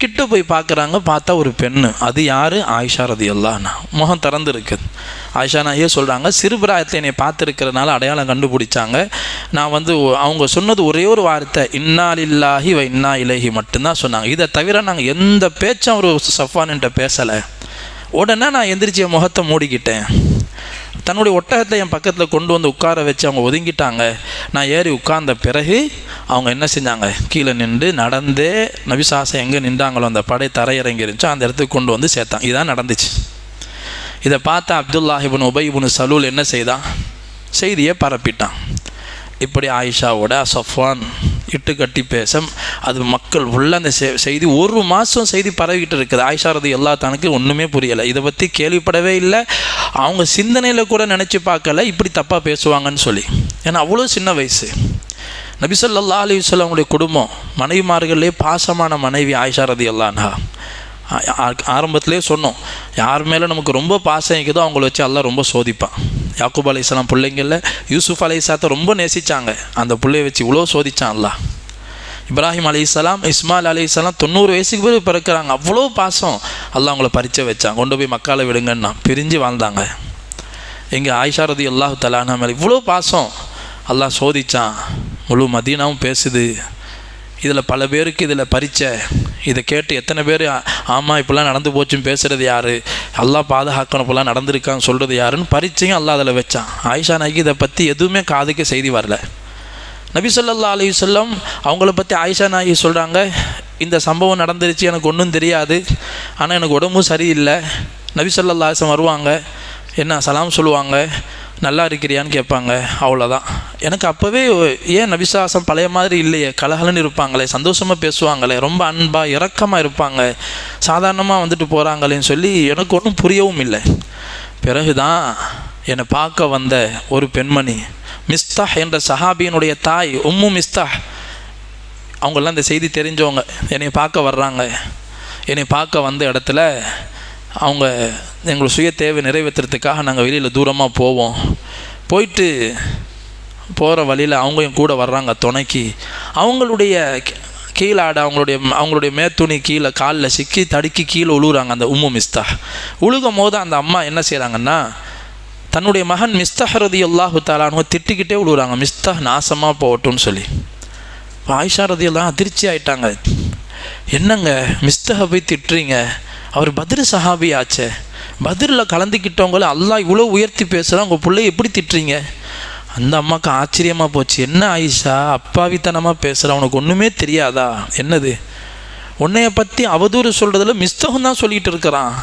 A: கிட்ட போய் பார்க்குறாங்க. பார்த்தா ஒரு பெண்ணு. அது யார்? ஆயிஷா ரலியல்லாஹு அன்ஹா. முகம் திறந்துருக்குது. ஆயிஷா நாயே சொல்கிறாங்க, சிறுபிராயத்தில் என்னை பார்த்துருக்கிறனால அடையாளம் கண்டுபிடிச்சாங்க. நான் வந்து அவங்க சொன்னது ஒரே ஒரு வார்த்தை, இன்னா லில்லாஹி வ இன்னா இலைஹி மட்டும்தான் சொன்னாங்க. இதை தவிர நாங்கள் எந்த பேச்சும் ஒரு ஸஃப்வான்கிட்ட பேசலை. உடனே நான் எந்திரிச்சு என் முகத்தை மூடிக்கிட்டேன். தன்னுடைய ஒட்டகத்தை என் பக்கத்தில் கொண்டு வந்து உட்கார வச்சு அவங்க ஒதுங்கிட்டாங்க. நான் ஏறி உட்கார்ந்த பிறகு அவங்க என்ன செஞ்சாங்க, கீழே நின்று நடந்தே நபிசாசம் எங்கே நின்றாங்களோ அந்த படை தரையிறங்கி இருந்துச்சோ அந்த இடத்துக்கு கொண்டு வந்து சேர்த்தான். இதுதான் நடந்துச்சு. இதை பார்த்த அப்துல்லாஹ் இப்னு உபை இப்னு சலூல் என்ன செய்தான், செய்தியை பரப்பிட்டான். இப்படி ஆயிஷாவோட ஸஃப்வான் இட்டு கட்டி பேச அது மக்கள் உள்ள அந்த செய்தி 1 மாதம் செய்தி பரவிக்கிட்டு இருக்குது. ஆயிஷா ரலியல்லாஹு தஆலாக்கு ஒன்றுமே புரியலை, இதை பற்றி கேள்விப்படவே இல்லை. அவங்க சிந்தனையில் கூட நினச்சி பார்க்கல இப்படி தப்பாக பேசுவாங்கன்னு சொல்லி. ஏன்னா அவ்வளோ சின்ன வயசு. நபி ஸல்லல்லாஹு அலைஹி வஸல்லம் அவங்களுடைய குடும்பம், மனைவிமார்களே பாசமான மனைவி ஆயிஷா ரலியல்லாஹு அன்ஹா. ஆரம்பத்திலே சொன்னோம், யார் மேலே நமக்கு ரொம்ப பாசம் இருக்குதோ அவங்கள வச்சு அல்லாஹ் ரொம்ப சோதிப்பான். யாக்கூப் அலைஹிஸ்ஸலாம் பிள்ளைங்களில் யூசுஃப் அலைஹிஸ்ஸலாத்தை ரொம்ப நேசித்தாங்க. அந்த பிள்ளையை வச்சு இவ்வளோ சோதித்தான் அல்லாஹ். இப்ராஹிம் அலைஹிஸ்ஸலாம், இஸ்மாயில் அலைஹிஸ்ஸலாம் 90 வயசுக்கு பிறகு பிறக்கிறாங்க. அவ்வளோ பாசம். அல்லாஹ் அவங்கள பறிச்ச வச்சான். கொண்டு போய் மக்கால விடுங்கன்னா பிரிஞ்சு வாழ்ந்தாங்க. எங்கள் ஆயிஷா ரலியல்லாஹு தஆலா அன்ஹா மேலே இவ்வளோ பாசம். அல்லாஹ் சோதிச்சான். முழு மதீனாவும் பேசுது. இதில் பல பேருக்கு இதில் பரீட்சை. இதை கேட்டு எத்தனை பேர் ஆமாம் இப்படிலாம் நடந்து போச்சுன்னு பேசுகிறது யார், அல்லாஹ் பாதுகாக்கணும் இப்படிலாம் நடந்திருக்கான்னு சொல்கிறது யாருன்னு பரீட்சையும் அல்லாஹ் அதில் வச்சான். ஆயிஷா நாய்க்கு இதை பற்றி எதுவுமே காதுக்கு செய்தி வரல. நபி ஸல்லல்லாஹு அலைஹி வஸல்லம் அவங்கள பற்றி ஆயிஷா நாயகி சொல்கிறாங்க, இந்த சம்பவம் நடந்துருச்சு, எனக்கு ஒன்றும் தெரியாது, ஆனால் எனக்கு உடம்பும் சரியில்லை. நபி ஸல்லல்லாஹு அலைஹி வஸல்லம் வருவாங்க, என்ன சலாம் சொல்லுவாங்க, நல்லா இருக்கிறியான்னு கேட்பாங்க, அவ்வளோதான். எனக்கு அப்போவே ஏன் நபிசாசம் பழைய மாதிரி இல்லையே, கலகலன்னு இருப்பாங்களே, சந்தோஷமாக பேசுவாங்களே, ரொம்ப அன்பாக இரக்கமாக இருப்பாங்க, சாதாரணமாக வந்துட்டு போகிறாங்களேன்னு சொல்லி எனக்கு ஒன்றும் புரியவும் இல்லை. பிறகு தான் என்னை பார்க்க வந்த ஒரு பெண்மணி, மிஸ்தாஹ் என்ற சஹாபியினுடைய தாய் உம்மு மிஸ்தாஹ், அவங்களாம் இந்த செய்தி தெரிஞ்சவங்க, என்னை பார்க்க வர்றாங்க. என்னை பார்க்க வந்த இடத்துல அவங்க எங்களை சுய தேவை நிறைவேற்றுறதுக்காக நாங்கள் வெளியில் தூரமாக போவோம். போயிட்டு போகிற வழியில் அவங்க என் கூட வர்றாங்க துணைக்கு. அவங்களுடைய கீழாட அவங்களுடைய மேத்துணி கீழே காலில் சிக்கி தடுக்கி கீழே உழுகுறாங்க அந்த உம்மு மிஸ்தாஹ். உழுகும் போது அந்த அம்மா என்ன செய்கிறாங்கன்னா, தன்னுடைய மகன் மிஸ்தாஹ் ரலியல்லாஹு தஆலா அன்ஹு திட்டிக்கிட்டே விழுகுறாங்க, மிஸ்தாஹ் நாசமாக போகட்டும்னு சொல்லி. ஆயிஷா ரலியல்லாஹு அதிர்ச்சி ஆயிட்டாங்க. என்னங்க மிஸ்தாஹை போய் திட்டுறீங்க, அவர் பத்ரு சஹாபி ஆச்சே, பத்ரில் கலந்துக்கிட்டவங்கள அல்லாஹ் இவ்வளோ உயர்த்தி பேசுகிறான், உங்கள் பிள்ளைய எப்படி திட்டுறீங்க? அந்த அம்மாவுக்கு ஆச்சரியமாக போச்சு. என்ன ஆயிஷா அப்பாவித்தனமாக பேசுகிறான், உனக்கு ஒன்றுமே தெரியாதா? என்னது உன்னைய பற்றி அவதூறு சொல்கிறதுல மிஸ்தகம் தான் சொல்லிகிட்டு இருக்கிறான்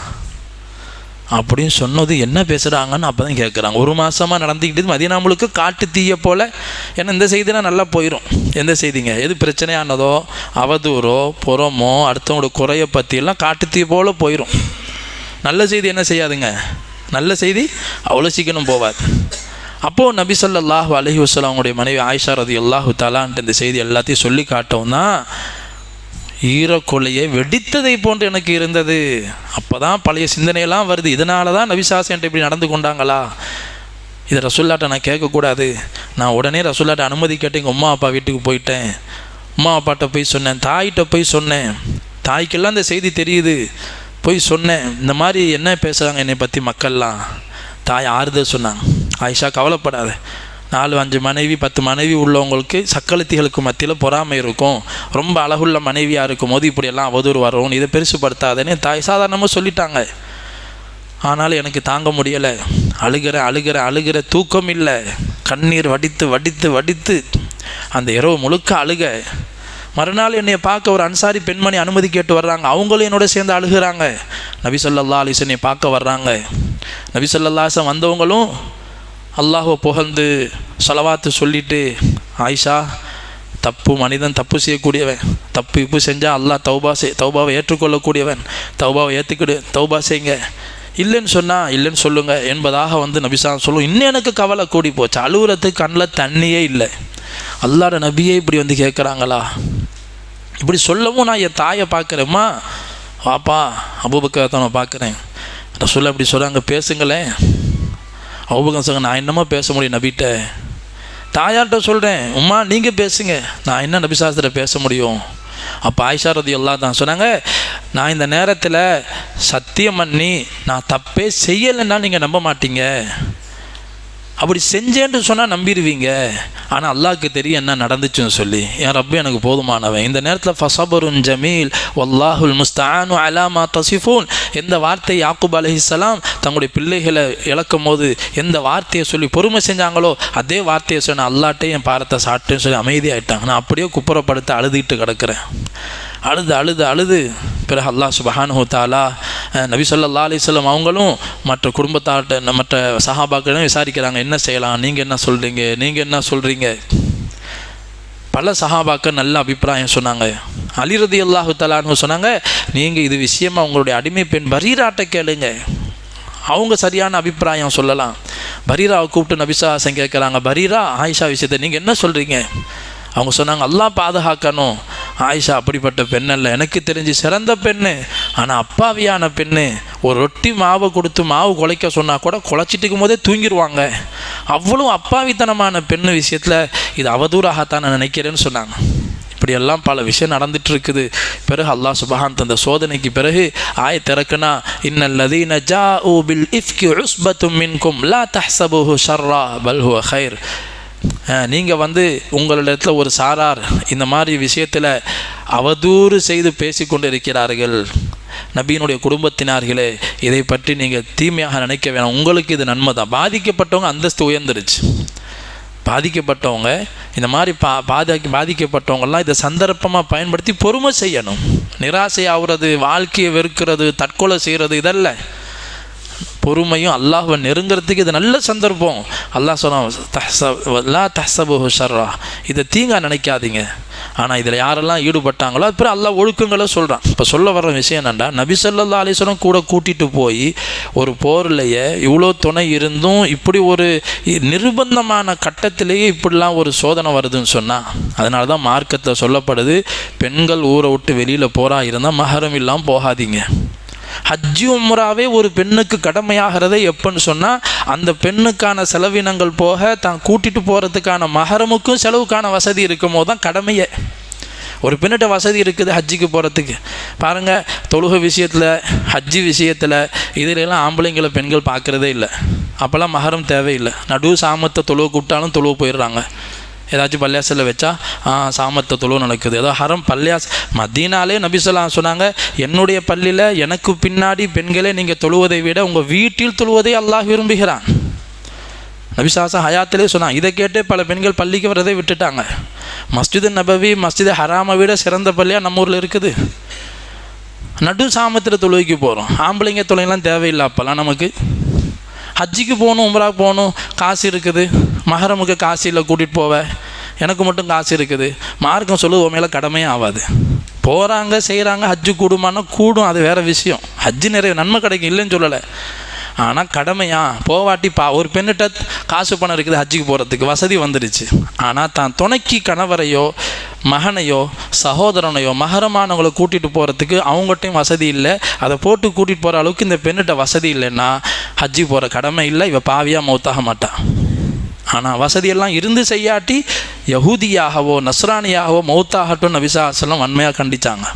A: அப்படின்னு சொன்னது. என்ன பேசுகிறாங்கன்னு அப்போ தான் கேட்குறாங்க. ஒரு மாதமாக நடந்துக்கிட்டு மதீனா முழுக்க காட்டு தீய போல். ஏன்னா இந்த செய்தினா நல்லா போயிடும். எந்த செய்திங்க, எது பிரச்சனையானதோ அவதூறோ புறமோ அடுத்தவங்களோட குறையை பற்றியெல்லாம் காட்டு தீய போல் போயிடும். நல்ல செய்தி என்ன செய்யாதுங்க, நல்ல செய்தி அவ்வளோ சீக்கிரம் போவாது. அப்போது நபி ஸல்லல்லாஹு அலைஹி வஸல்லம் அவங்களுடைய மனைவி ஆயிஷா ரலியல்லாஹு தஆலான்ட்டு இந்த செய்தி எல்லாத்தையும் சொல்லி காட்டவும் தான் ஈரக்கொலையை வெடித்ததை போன்று எனக்கு இருந்தது. அப்போ தான் பழைய சிந்தனையெல்லாம் வருது. இதனால தான் நபிசாசன்ட்டு இப்படி நடந்து கொண்டாங்களா, இதை ரசூல்லாட்ட நான் கேட்கக்கூடாது. நான் உடனே ரசூல்லாட்ட அனுமதி கேட்டு எங்கள் அம்மா அப்பா வீட்டுக்கு போயிட்டேன். அம்மா அப்பாட்ட போய் சொன்னேன், தாயிட்ட போய் சொன்னேன், தாய்க்கெல்லாம் இந்த செய்தி தெரியுது. போய் சொன்னேன், இந்த மாதிரி என்ன பேசுகிறாங்க என்னை பற்றி மக்கள்லாம். தாய் ஆறுதல் சொன்னாங்க, ஆயிஷா கவலைப்படாத, 4-5 மனைவி 10 மனைவி உள்ளவங்களுக்கு சக்களத்திகளுக்கு மத்தியில் பொறாமை இருக்கும், ரொம்ப அழகுள்ள மனைவியாக இருக்கும் போது இப்படியெல்லாம் அவதூறு வரும், இதை பெருசுப்படுத்தாதேன்னு தாய் சாதாரணமாக சொல்லிட்டாங்க. ஆனாலும் எனக்கு தாங்க முடியலை, அழுகிற தூக்கம் இல்லை, கண்ணீர் வடித்து அந்த இரவு முழுக்க அழுக. மறுநாள் என்னை பார்க்க ஒரு அன்சாரி பெண்மணி அனுமதி கேட்டு வர்றாங்க. அவங்களும் என்னோட சேர்ந்து அழுகிறாங்க. நபி ஸல்லல்லாஹு அலைஹி வஸல்லம் பார்க்க வர்றாங்க. நபி ஸல்லல்லாஹு அலைஹி வஸல்லம் வந்தவங்களும் அல்லாஹ்வை புகழ்ந்து ஸலவாத்து சொல்லிட்டு, ஆயிஷா மனிதன் தப்பு செய்யக்கூடியவன், தப்பு செஞ்சால் அல்லாஹ் தௌபாவை ஏற்றுக்கொள்ளக்கூடியவன், தௌபா செய்யுங்க, இல்லைன்னு சொன்னால் இல்லைன்னு சொல்லுங்கள் என்பதாக நபிசா சொல்லுவோம். இன்னும் எனக்கு கவலை கூடி போச்சு, அழுகுறதுக்கு கண்ணில் தண்ணியே இல்லை. அல்லாஹ்வோட நபியே இப்படி கேட்குறாங்களா? இப்படி சொல்லவும் நான் என் தாயை பார்க்குறேம்மா, வாப்பா அபூபக்கர் நான் பார்க்குறேன், ரசூலுல்லாஹ் இப்படி சொல்கிறாங்க, பேசுங்களேன். அபூபக்கர் சொல்லுங்க, நான் என்னமா பேச முடியும் நபிகிட்ட? தாயார்கிட்ட சொல்கிறேன், உம்மா நீங்கள் பேசுங்க, நான் என்ன நபி சாஸ்திரத்தை பேச முடியும்? அப்போ ஆயிஷா ரலியல்லாஹு தான் சொன்னாங்க, நான் இந்த நேரத்தில் சத்தியம் பண்ணி நான் தப்பே செய்யலைன்னா நீங்கள் நம்ப மாட்டீங்க, அப்படி செஞ்சேன்னு சொன்னால் நம்பிடுவீங்க, ஆனால் அல்லாஹ்க்கு தெரியும் என்ன நடந்துச்சுன்னு சொல்லி. என் ரப்பே எனக்கு போதுமானவன். இந்த நேரத்தில் ஃபஸபருன் ஜமீல் வல்லாஹுல் முஸ்தஆனு அலா மா தஸிஃபூன், எந்த வார்த்தை யாக்கூப் அலைஹிஸ்ஸலாம் தங்களுடைய பிள்ளைகளை இழக்கும் போது எந்த வார்த்தையை சொல்லி பொறுமை செஞ்சாங்களோ அதே வார்த்தையை சொன்ன அல்லாஹ்ட்டே என் பாரத்தை சாட்டுன்னு சொல்லி அமைதியாகிட்டாங்க. நான் அப்படியே குப்புறப்படுத்த அழுதுகிட்டு கிடக்கிறேன். அழுது பிறகு அல்லாஹ் சுப்ஹானஹு வ தஆலா நபி ஸல்லல்லாஹு அலைஹி வஸல்லம் அவங்களும் மற்ற குடும்பத்தார்ட்ட மற்ற சஹாபாக்களும் விசாரிக்கிறாங்க, என்ன செய்யலாம், நீங்கள் என்ன சொல்கிறீங்க? பல சஹாபாக்கள் நல்ல அபிப்பிராயம் சொன்னாங்க. அலி ரலியல்லாஹு தஆலா அன்ஹு சொன்னாங்க, நீங்கள் இது விஷயமா உங்களுடைய அடிமை பெண் பரீராட்ட கேளுங்க, அவங்க சரியான அபிப்பிராயம் சொல்லலாம். பரீராவை கூப்பிட்டு நபிசாசன் கேட்குறாங்க, பரீரா ஆயிஷா விஷயத்தை நீங்கள் என்ன சொல்கிறீங்க? அவங்க சொன்னாங்க, அல்லாஹ் பாதுகாக்கணும், ஆயிஷா அப்படிப்பட்ட பெண் அல்ல, எனக்கு தெரிஞ்சு சிறந்த பெண்ணு, ஆனால் அப்பாவியான பெண்ணு. ஒரு ரொட்டி மாவை கொடுத்து மாவு குலைக்க சொன்னால் கூட குலைச்சிட்டு இருக்கும் போதே தூங்கிடுவாங்க, அவ்வளோ அப்பாவித்தனமான பெண்ணு விஷயத்தில் இது அவதூறாகத்தான் நான் நினைக்கிறேன்னு சொன்னாங்க. இப்படியெல்லாம் பல விஷயம் நடந்துட்டு இருக்குது. பிறகு அல்லாஹ் சுப்ஹானஹு தந்த சோதனைக்கு பிறகு ஆயத் இறக்குனா, இன்னல்லதீன ஜாஊ பில் இஃப்கி உஸ்பத்தும் மின்கும் லா தஹ்ஸபூஹு ஷர்ரா பல் ஹுவ கைர். நீங்கள் உங்களிடத்தில் ஒரு சாரார் இந்த மாதிரி விஷயத்தில் அவதூறு செய்து பேசி கொண்டு இருக்கிறார்கள். நபியினுடைய குடும்பத்தினார்களே, இதை பற்றி நீங்கள் தீமையாக நினைக்க வேணாம், உங்களுக்கு இது நன்மை தான். பாதிக்கப்பட்டவங்க அந்தஸ்து உயர்ந்துருச்சு. பாதிக்கப்பட்டவங்க இந்த மாதிரி பாதிக்கப்பட்டவங்கெல்லாம் இதை சந்தர்ப்பமாக பயன்படுத்தி பொறுமை செய்யணும். நிராசை ஆகுறது, வாழ்க்கையை வெறுக்கிறது, தற்கொலை செய்கிறது இதல்ல. பொறுமையும் அல்லாஹ்வை நெருங்கிறதுக்கு இது நல்ல சந்தர்ப்பம். அல்லாஹ் சொன்னான், லா தஹ்ஸபூஹு ஷர்ரா, இதை தீங்கா நினைக்காதீங்க. ஆனால் இதில் யாரெல்லாம் ஈடுபட்டாங்களோ அப்புறம் அல்லாஹ் ஒழுக்கங்களை சொல்கிறான். இப்போ சொல்ல வர்ற விஷயம் என்னென்னா, நபி ஸல்லல்லாஹு அலைஹி வஸல்லம் கூட கூட்டிகிட்டு போய் ஒரு போர்லையே இவ்வளோ துணை இருந்தும் இப்படி ஒரு நிர்பந்தமான கட்டத்திலேயே இப்படிலாம் ஒரு சோதனை வருதுன்னு சொன்னால், அதனால தான் மார்க்கத்தில் சொல்லப்படுது, பெண்கள் ஊரை விட்டு வெளியில் போகிறா இருந்தால் மஹரம் இல்லாமல் போகாதீங்க. ஹஜ்ஜு உம்ராவே ஒரு பெண்ணுக்கு கடமையாகிறதே எப்போன்னு சொன்னால், அந்த பெண்ணுக்கான செலவினங்கள் போக தான் கூட்டிகிட்டு போகிறதுக்கான மஹரமுக்கும் செலவுக்கான வசதி இருக்கும் போது தான் கடமையே. ஒரு பெண்ணிட்ட வசதி இருக்குது ஹஜ்ஜுக்கு போகிறதுக்கு. பாருங்கள், தொழுகை விஷயத்தில், ஹஜ்ஜு விஷயத்தில் இதிலெல்லாம் ஆம்பளைங்களை பெண்கள் பார்க்குறதே இல்லை. அப்போல்லாம் மஹரம் தேவையில்லை. நடு சாமத்தை தொழுவை கூப்பிட்டாலும் தொழுவை போயிடுறாங்க. ஏதாச்சும் பள்ளியாசில் வச்சா சாமத்தை தொழுவு நடக்குது. ஏதோ ஹரம் பள்ளியாஸ் மதீனாலே நபி ஸல்லல்லாஹு அலைஹி வஸல்லம் சொன்னாங்க, என்னுடைய பள்ளியில் எனக்கு பின்னாடி பெண்களே நீங்கள் தொழுவதை விட உங்கள் வீட்டில் தொழுவதை அல்லாஹ் விரும்புகிறான். நபி ஸல்லல்லாஹு அலைஹி வஸல்லம் ஹயாத்திலே சொன்னாங்க. இதை கேட்டு பல பெண்கள் பள்ளிக்கு வரதை விட்டுட்டாங்க. மஸ்ஜிது நபவி, மஸ்ஜிது ஹராமை விட சிறந்த பள்ளியாக நம்ம ஊரில் இருக்குது. நடு சாமத்தில் தொழுவைக்கு போகிறோம். ஆம்பளைங்க தொழுகைலாம் தேவையில்லை. அப்போல்லாம் நமக்கு ஹஜ்ஜிக்கு போகணும், உம்ராவுக்கு போகணும், காசு இருக்குது. மஹரமுக்கு காசு இல்லை, கூட்டிகிட்டு போவேன். எனக்கு மட்டும் காசு இருக்குது. மார்க்கம் சொல்லுவது உன் மேலே கடமையே ஆகாது. போகிறாங்க, செய்கிறாங்க, ஹஜ்ஜு கூடுமானா கூடும், அது வேறு விஷயம். ஹஜ்ஜு நிறைய நன்மை கிடைக்கும், இல்லைன்னு சொல்லலை. ஆனால் கடமையா போவாட்டி ஒரு பெண்ணிட்ட காசு பணம் இருக்குது, ஹஜ்ஜுக்கு போகிறதுக்கு வசதி வந்துடுச்சு. ஆனால் தான் துணைக்கு கணவரையோ மகனையோ சகோதரனையோ மகரமானவங்களை கூட்டிகிட்டு போகிறதுக்கு அவங்ககிட்டையும் வசதி இல்லை. அதை போட்டு கூட்டிகிட்டு போகிற அளவுக்கு இந்த பெண்ணிட்ட வசதி இல்லைன்னா ஹஜ்ஜி போகிற கடமை இல்லை. இவ பாவியாக மௌத்தாக மாட்டான். ஆனால் வசதியெல்லாம் இருந்து செய்யாட்டி யஹூதியாகவோ நஸ்ரானியாகவோ மௌத்தாகட்டும் நபி ஸல்லல்லாஹு அலைஹி வஸல்லம் வன்மையாக கண்டித்தாங்க.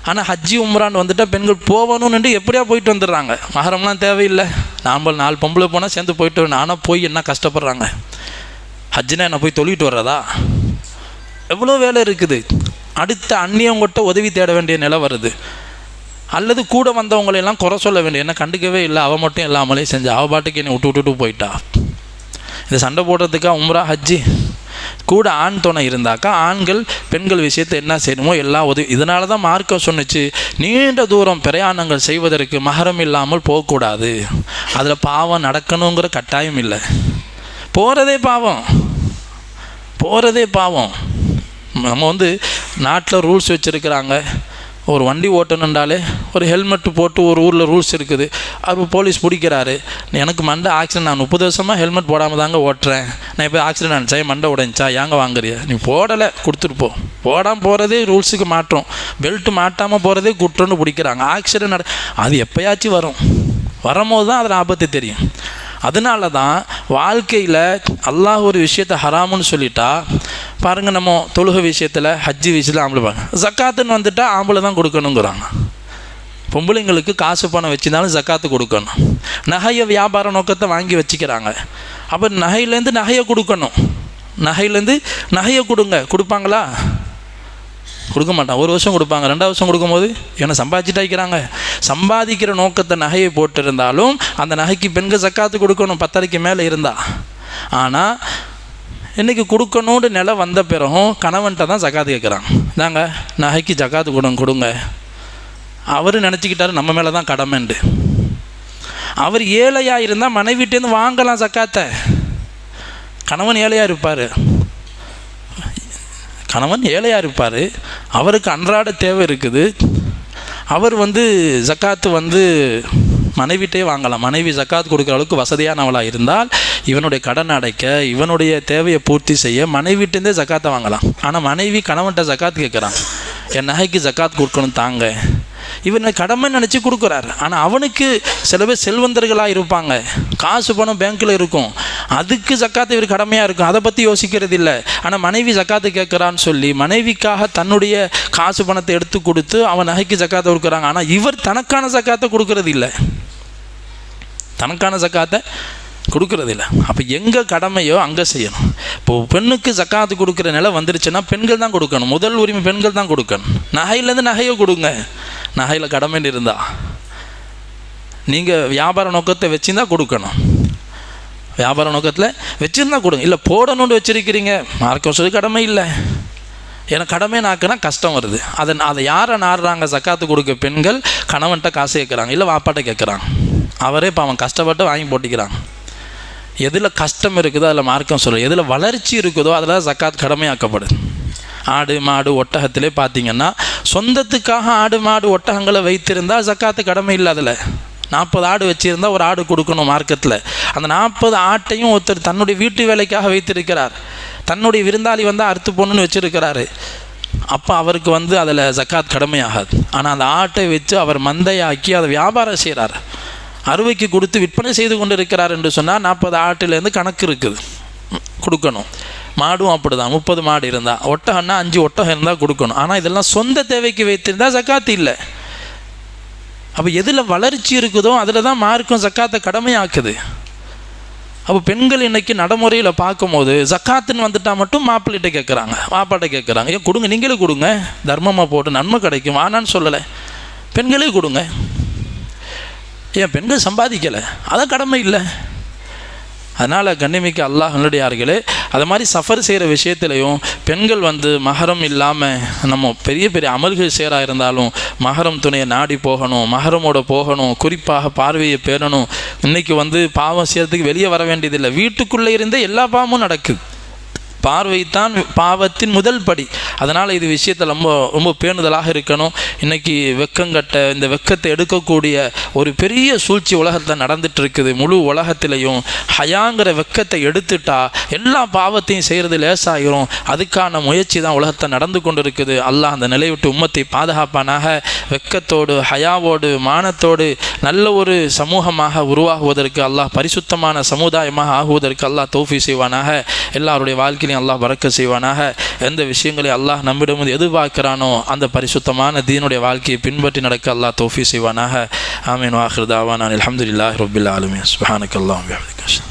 A: ஆனால் ஹஜ்ஜி உம்ரான்னு வந்துட்டால் பெண்கள் போகணும்னு எப்படியா போயிட்டு வந்துடுறாங்க. மஹரம்லாம் தேவையில்லை. நாம் 4 பொம்பளை போனால் சேர்ந்து போயிட்டு வரணும். ஆனால் போய் என்ன கஷ்டப்படுறாங்க. ஹஜ்ஜினா என்ன போய் தொழிட்டு வர்றதா? எவ்வளோ வேலை இருக்குது. அடுத்த அந்நியவங்கிட்ட உதவி தேட வேண்டிய நிலை வருது. அல்லது கூட வந்தவங்களெல்லாம் குறை சொல்ல வேண்டிய, என்ன கண்டுக்கவே இல்லை, அவள் மட்டும் எல்லாமலே செஞ்சா, அவள் பாட்டுக்கு என்னை விட்டு போயிட்டா. இந்த சண்டை போடுறதுக்கா உம்ரா ஹஜ்ஜி? கூட ஆண் துணை இருந்தாக்கா ஆண்கள் பெண்கள் விஷயத்தை என்ன செய்யணுமோ எல்லாம் உதவி. இதனால தான் மார்க்கம் சொன்னிச்சு, நீண்ட தூரம் பிரயாணங்கள் செய்வதற்கு மஹரம் இல்லாமல் போகக்கூடாது. அதில் பாவம் நடக்கணுங்கிற கட்டாயம் இல்லை. போகிறதே பாவம். நம்ம நாட்டில் ரூல்ஸ் வச்சுருக்கிறாங்க. ஒரு வண்டி ஓட்டணுன்றாலே ஒரு ஹெல்மெட்டு போட்டு ஒரு ஊரில் ரூல்ஸ் இருக்குது. அவர் போலீஸ் பிடிக்கிறாரு, எனக்கு மண்டை ஆக்சிடென்ட், நான் 30 வருஷமாக ஹெல்மெட் போடாமல் தாங்க ஓட்டுறேன், நான் இப்போ ஆக்சிடென்ட் ஆனிச்சா, மண்டை உடைஞ்சா, ஏங்க வாங்குறியா? நீ போடலை, கொடுத்துட்டு போடாமல் போகிறதே ரூல்ஸுக்கு மாற்றம். பெல்ட்டு மாட்டாமல் போகிறதே குற்றம்னு பிடிக்கிறாங்க. ஆக்சிடென்ட் அது எப்போயாச்சும் வரும்போது தான் அதில் ஆபத்து தெரியும். அதனால தான் வாழ்க்கையில் அல்லாஹ் ஒரு விஷயத்தை ஹராமுன்னு சொல்லிட்டா பாருங்கள், நம்ம தொழுகை விஷயத்தில் ஹஜ்ஜி விஷயத்தில் ஆம்பளை பாருங்க, ஜக்காத்துன்னு வந்துட்டால் ஆம்பளை தான் கொடுக்கணுங்கிறாங்க. பொம்பளைங்களுக்கு காசு பணம் வச்சுருந்தாலும் ஜக்காத்து கொடுக்கணும். நகையை வியாபார நோக்கத்தை வாங்கி வச்சுக்கிறாங்க. அப்போ நகையிலேருந்து நகையை கொடுக்கணும். நகையிலேருந்து நகையை கொடுப்பாங்களா? கொடுக்க மாட்டான். 1 வருஷம் கொடுப்பாங்க, 2வது வருஷம் கொடுக்கும்போது என்ன சம்பாதிச்சுட்டு வைக்கிறாங்க. சம்பாதிக்கிற நோக்கத்தை நகையை போட்டிருந்தாலும் அந்த நகைக்கு பெண்கள் ஜக்காத்து கொடுக்கணும் 10 மேலே இருந்தா. ஆனால் இன்றைக்கி கொடுக்கணுன்னு நிலை வந்த பிறகும் கணவன்கிட்ட தான் ஜக்காத்து கேட்குறாங்க. தாங்க நகைக்கு ஜக்காத்து கொடுங்க. அவர் நினச்சிக்கிட்டாரு நம்ம மேலே தான் கடமைண்டு. அவர் ஏழையாக இருந்தால் மனைவிட்டேருந்து வாங்கலாம் ஜக்காத்தை. கணவன் ஏழையாக இருப்பார், அவருக்கு அன்றாட தேவை இருக்குது. அவர் ஜக்காத்து மனைவிட்டே வாங்கலாம். மனைவி ஜக்காத்து கொடுக்குற அளவுக்கு வசதியானவளாக இருந்தால் இவனுடைய கடன் அடைக்க, இவனுடைய தேவையை பூர்த்தி செய்ய மனைவிட்டேருந்தே ஜக்காத்தை வாங்கலாம். ஆனால் மனைவி கணவன்கிட்ட ஜக்காத்து கேட்குறான், என் நகைக்கு ஜக்காத்து கொடுக்கணும் தாங்க. இவனை கடமை நினச்சி கொடுக்குறாரு. ஆனால் அவனுக்கு சில பேர் செல்வந்தர்களாக இருப்பாங்க, காசு பணம் பேங்க்கில் இருக்கும். அதுக்கு ஜக்காத்து இவர் கடமையாக இருக்கும், அதை பற்றி யோசிக்கிறது இல்லை. ஆனால் மனைவி ஜக்காத்து கேட்குறான்னு சொல்லி மனைவிக்காக தன்னுடைய காசு பணத்தை எடுத்து கொடுத்து அவன் நகைக்கு ஜக்காத்தை கொடுக்குறாங்க. ஆனால் இவர் தனக்கான ஜக்காத்தை கொடுக்கறது இல்லை, தனக்கான ஜக்காத்தை கொடுக்கறது இல்லை. அப்போ எங்கே கடமையோ அங்கே செய்யணும். இப்போது பெண்ணுக்கு ஜக்காத்து கொடுக்குற நிலை வந்துருச்சுன்னா பெண்கள் தான் கொடுக்கணும், முதல் உரிமை பெண்கள் தான் கொடுக்கணும். நகையிலேருந்து நகையை கொடுங்க, நகையில் கடமைன்னு இருந்தால். நீங்கள் வியாபார நோக்கத்தை வச்சுருந்தா கொடுக்கணும், வியாபார நோக்கத்தில் வச்சுருந்தா கொடுங்க. இல்லை போடணுன்னு வச்சுருக்கிறீங்க, மார்க்கம் சொல்லி கடமை இல்லை, எனக்கு கடமை நாக்குனா கஷ்டம் வருது. அதை யாரை நாடுறாங்க? ஜக்காத்து கொடுக்க பெண்கள் கணவன்கிட்ட காசு கேட்குறாங்க, இல்லை வாப்பாட்ட கேட்குறாங்க. அவரே இப்போ அவன் கஷ்டப்பட்டு வாங்கி போட்டிக்கிறாங்க. எதில் கஷ்டம் இருக்குதோ அதில் மார்க்கம் சொல்லுது, எதில் வளர்ச்சி இருக்குதோ அதில் ஜக்காத் கடமையாக்கப்படுது. ஆடு மாடு ஒட்டகத்திலே பார்த்தீங்கன்னா சொந்தத்துக்காக ஆடு மாடு ஒட்டகங்களை வைத்திருந்தால் ஜக்காத்து கடமை இல்லை. அதில் 40 ஆடு வச்சுருந்தால் ஒரு ஆடு கொடுக்கணும் மார்க்கத்தில். அந்த 40 ஆட்டையும் ஒருத்தர் தன்னுடைய வீட்டு வேலைக்காக வைத்திருக்கிறார், தன்னுடைய விருந்தாளி வந்தால் அறுத்து போகணுன்னு வச்சுருக்கிறாரு. அப்போ அவருக்கு அதில் ஜக்காத் கடமையாகாது. ஆனால் அந்த ஆட்டை வச்சு அவர் மந்தையாக்கி அதை வியாபாரம் செய்கிறார், அறுவைக்கு கொடுத்து விற்பனை செய்து கொண்டு இருக்கிறார் என்று சொன்னால் 40 ஆட்டிலேருந்து கணக்கு இருக்குது, கொடுக்கணும். மாடும் அப்படி தான், 30 மாடு இருந்தால், ஒட்டகம்னா 5 ஒட்டகம் இருந்தால் கொடுக்கணும். ஆனால் இதெல்லாம் சொந்த தேவைக்கு வைத்திருந்தால் ஜக்காத்து இல்லை. அப்போ எதில் வளர்ச்சி இருக்குதோ அதில் தான் மார்க்கம் ஜக்காத்தை கடமையாக்குது. அப்போ பெண்கள் இன்றைக்கி நடைமுறையில் பார்க்கும்போது ஜக்காத்துன்னு வந்துட்டால் மட்டும் மாப்பிள்ளைகிட்ட கேட்குறாங்க, வாப்பாட்ட கேட்குறாங்க. ஏன் கொடுங்க, நீங்களே கொடுங்க, தர்மமாக போட்டு நன்மை கிடைக்கும், வானான்னு சொல்லலை, பெண்களே கொடுங்க. ஏன் பெண்கள் சம்பாதிக்கலை, அதான் கடமை இல்லை. அதனால் கண்ணிமிக்க அல்லாஹ்வுடையார்களே, அது மாதிரி சஃபர் செய்கிற விஷயத்துலையும் பெண்கள் மஹரம் இல்லாமல் நம்ம பெரிய பெரிய அமல்கள் செய்கிறா இருந்தாலும் மஹரம் துணையை நாடி போகணும், மஹரமோட போகணும், குறிப்பாக பார்வையை பேணணும். இன்றைக்கி பாவம் செய்கிறதுக்கு வெளியே வர வேண்டியதில்லை, வீட்டுக்குள்ளே இருந்தே எல்லா பாவமும் நடக்குது. பார்வைத்தான் பாவத்தின் முதல் படி. அதனால் இது விஷயத்தில் ரொம்ப ரொம்ப பேணுதலாக இருக்கணும். இன்றைக்கி வெக்கங்கட்ட இந்த வெக்கத்தை எடுக்கக்கூடிய ஒரு பெரிய சூழ்ச்சி உலகத்தில் நடந்துட்டு இருக்குது. முழு உலகத்திலையும் ஹயாங்கிற வெக்கத்தை எடுத்துட்டா எல்லா பாவத்தையும் செய்கிறது லேசாகிரும். அதுக்கான முயற்சி தான் உலகத்தில் நடந்து கொண்டு இருக்குது. அல்லாஹ் அந்த நிலை விட்டு உம்மத்தை பாதுகாப்பானாக. வெக்கத்தோடு ஹயாவோடு மானத்தோடு நல்ல ஒரு சமூகமாக உருவாகுவதற்கு அல்லாஹ், பரிசுத்தமான சமுதாயமாக ஆகுவதற்கு அல்லாஹ் தௌஃபீக் செய்வானாக. எல்லாருடைய வாழ்க்கையிலையும் அல்லாஹ் பரக்கத் செய்வானாக. எந்த விஷயங்களை அல்லாஹ் நம்மிடம் எதிர்பார்க்கிறானோ அந்த பரிசுத்தமான தீனுடைய வாழ்க்கையை பின்பற்றி நடக்க அல்லாஹ் தௌஃபீக் செய்வானாக. ஆமீன். வ ஆகிரு தாவானா அல்ஹம்துலில்லாஹி ரப்பில் ஆலமீன். சுப்ஹானக்கல்லாஹு வ பிஹம்திக.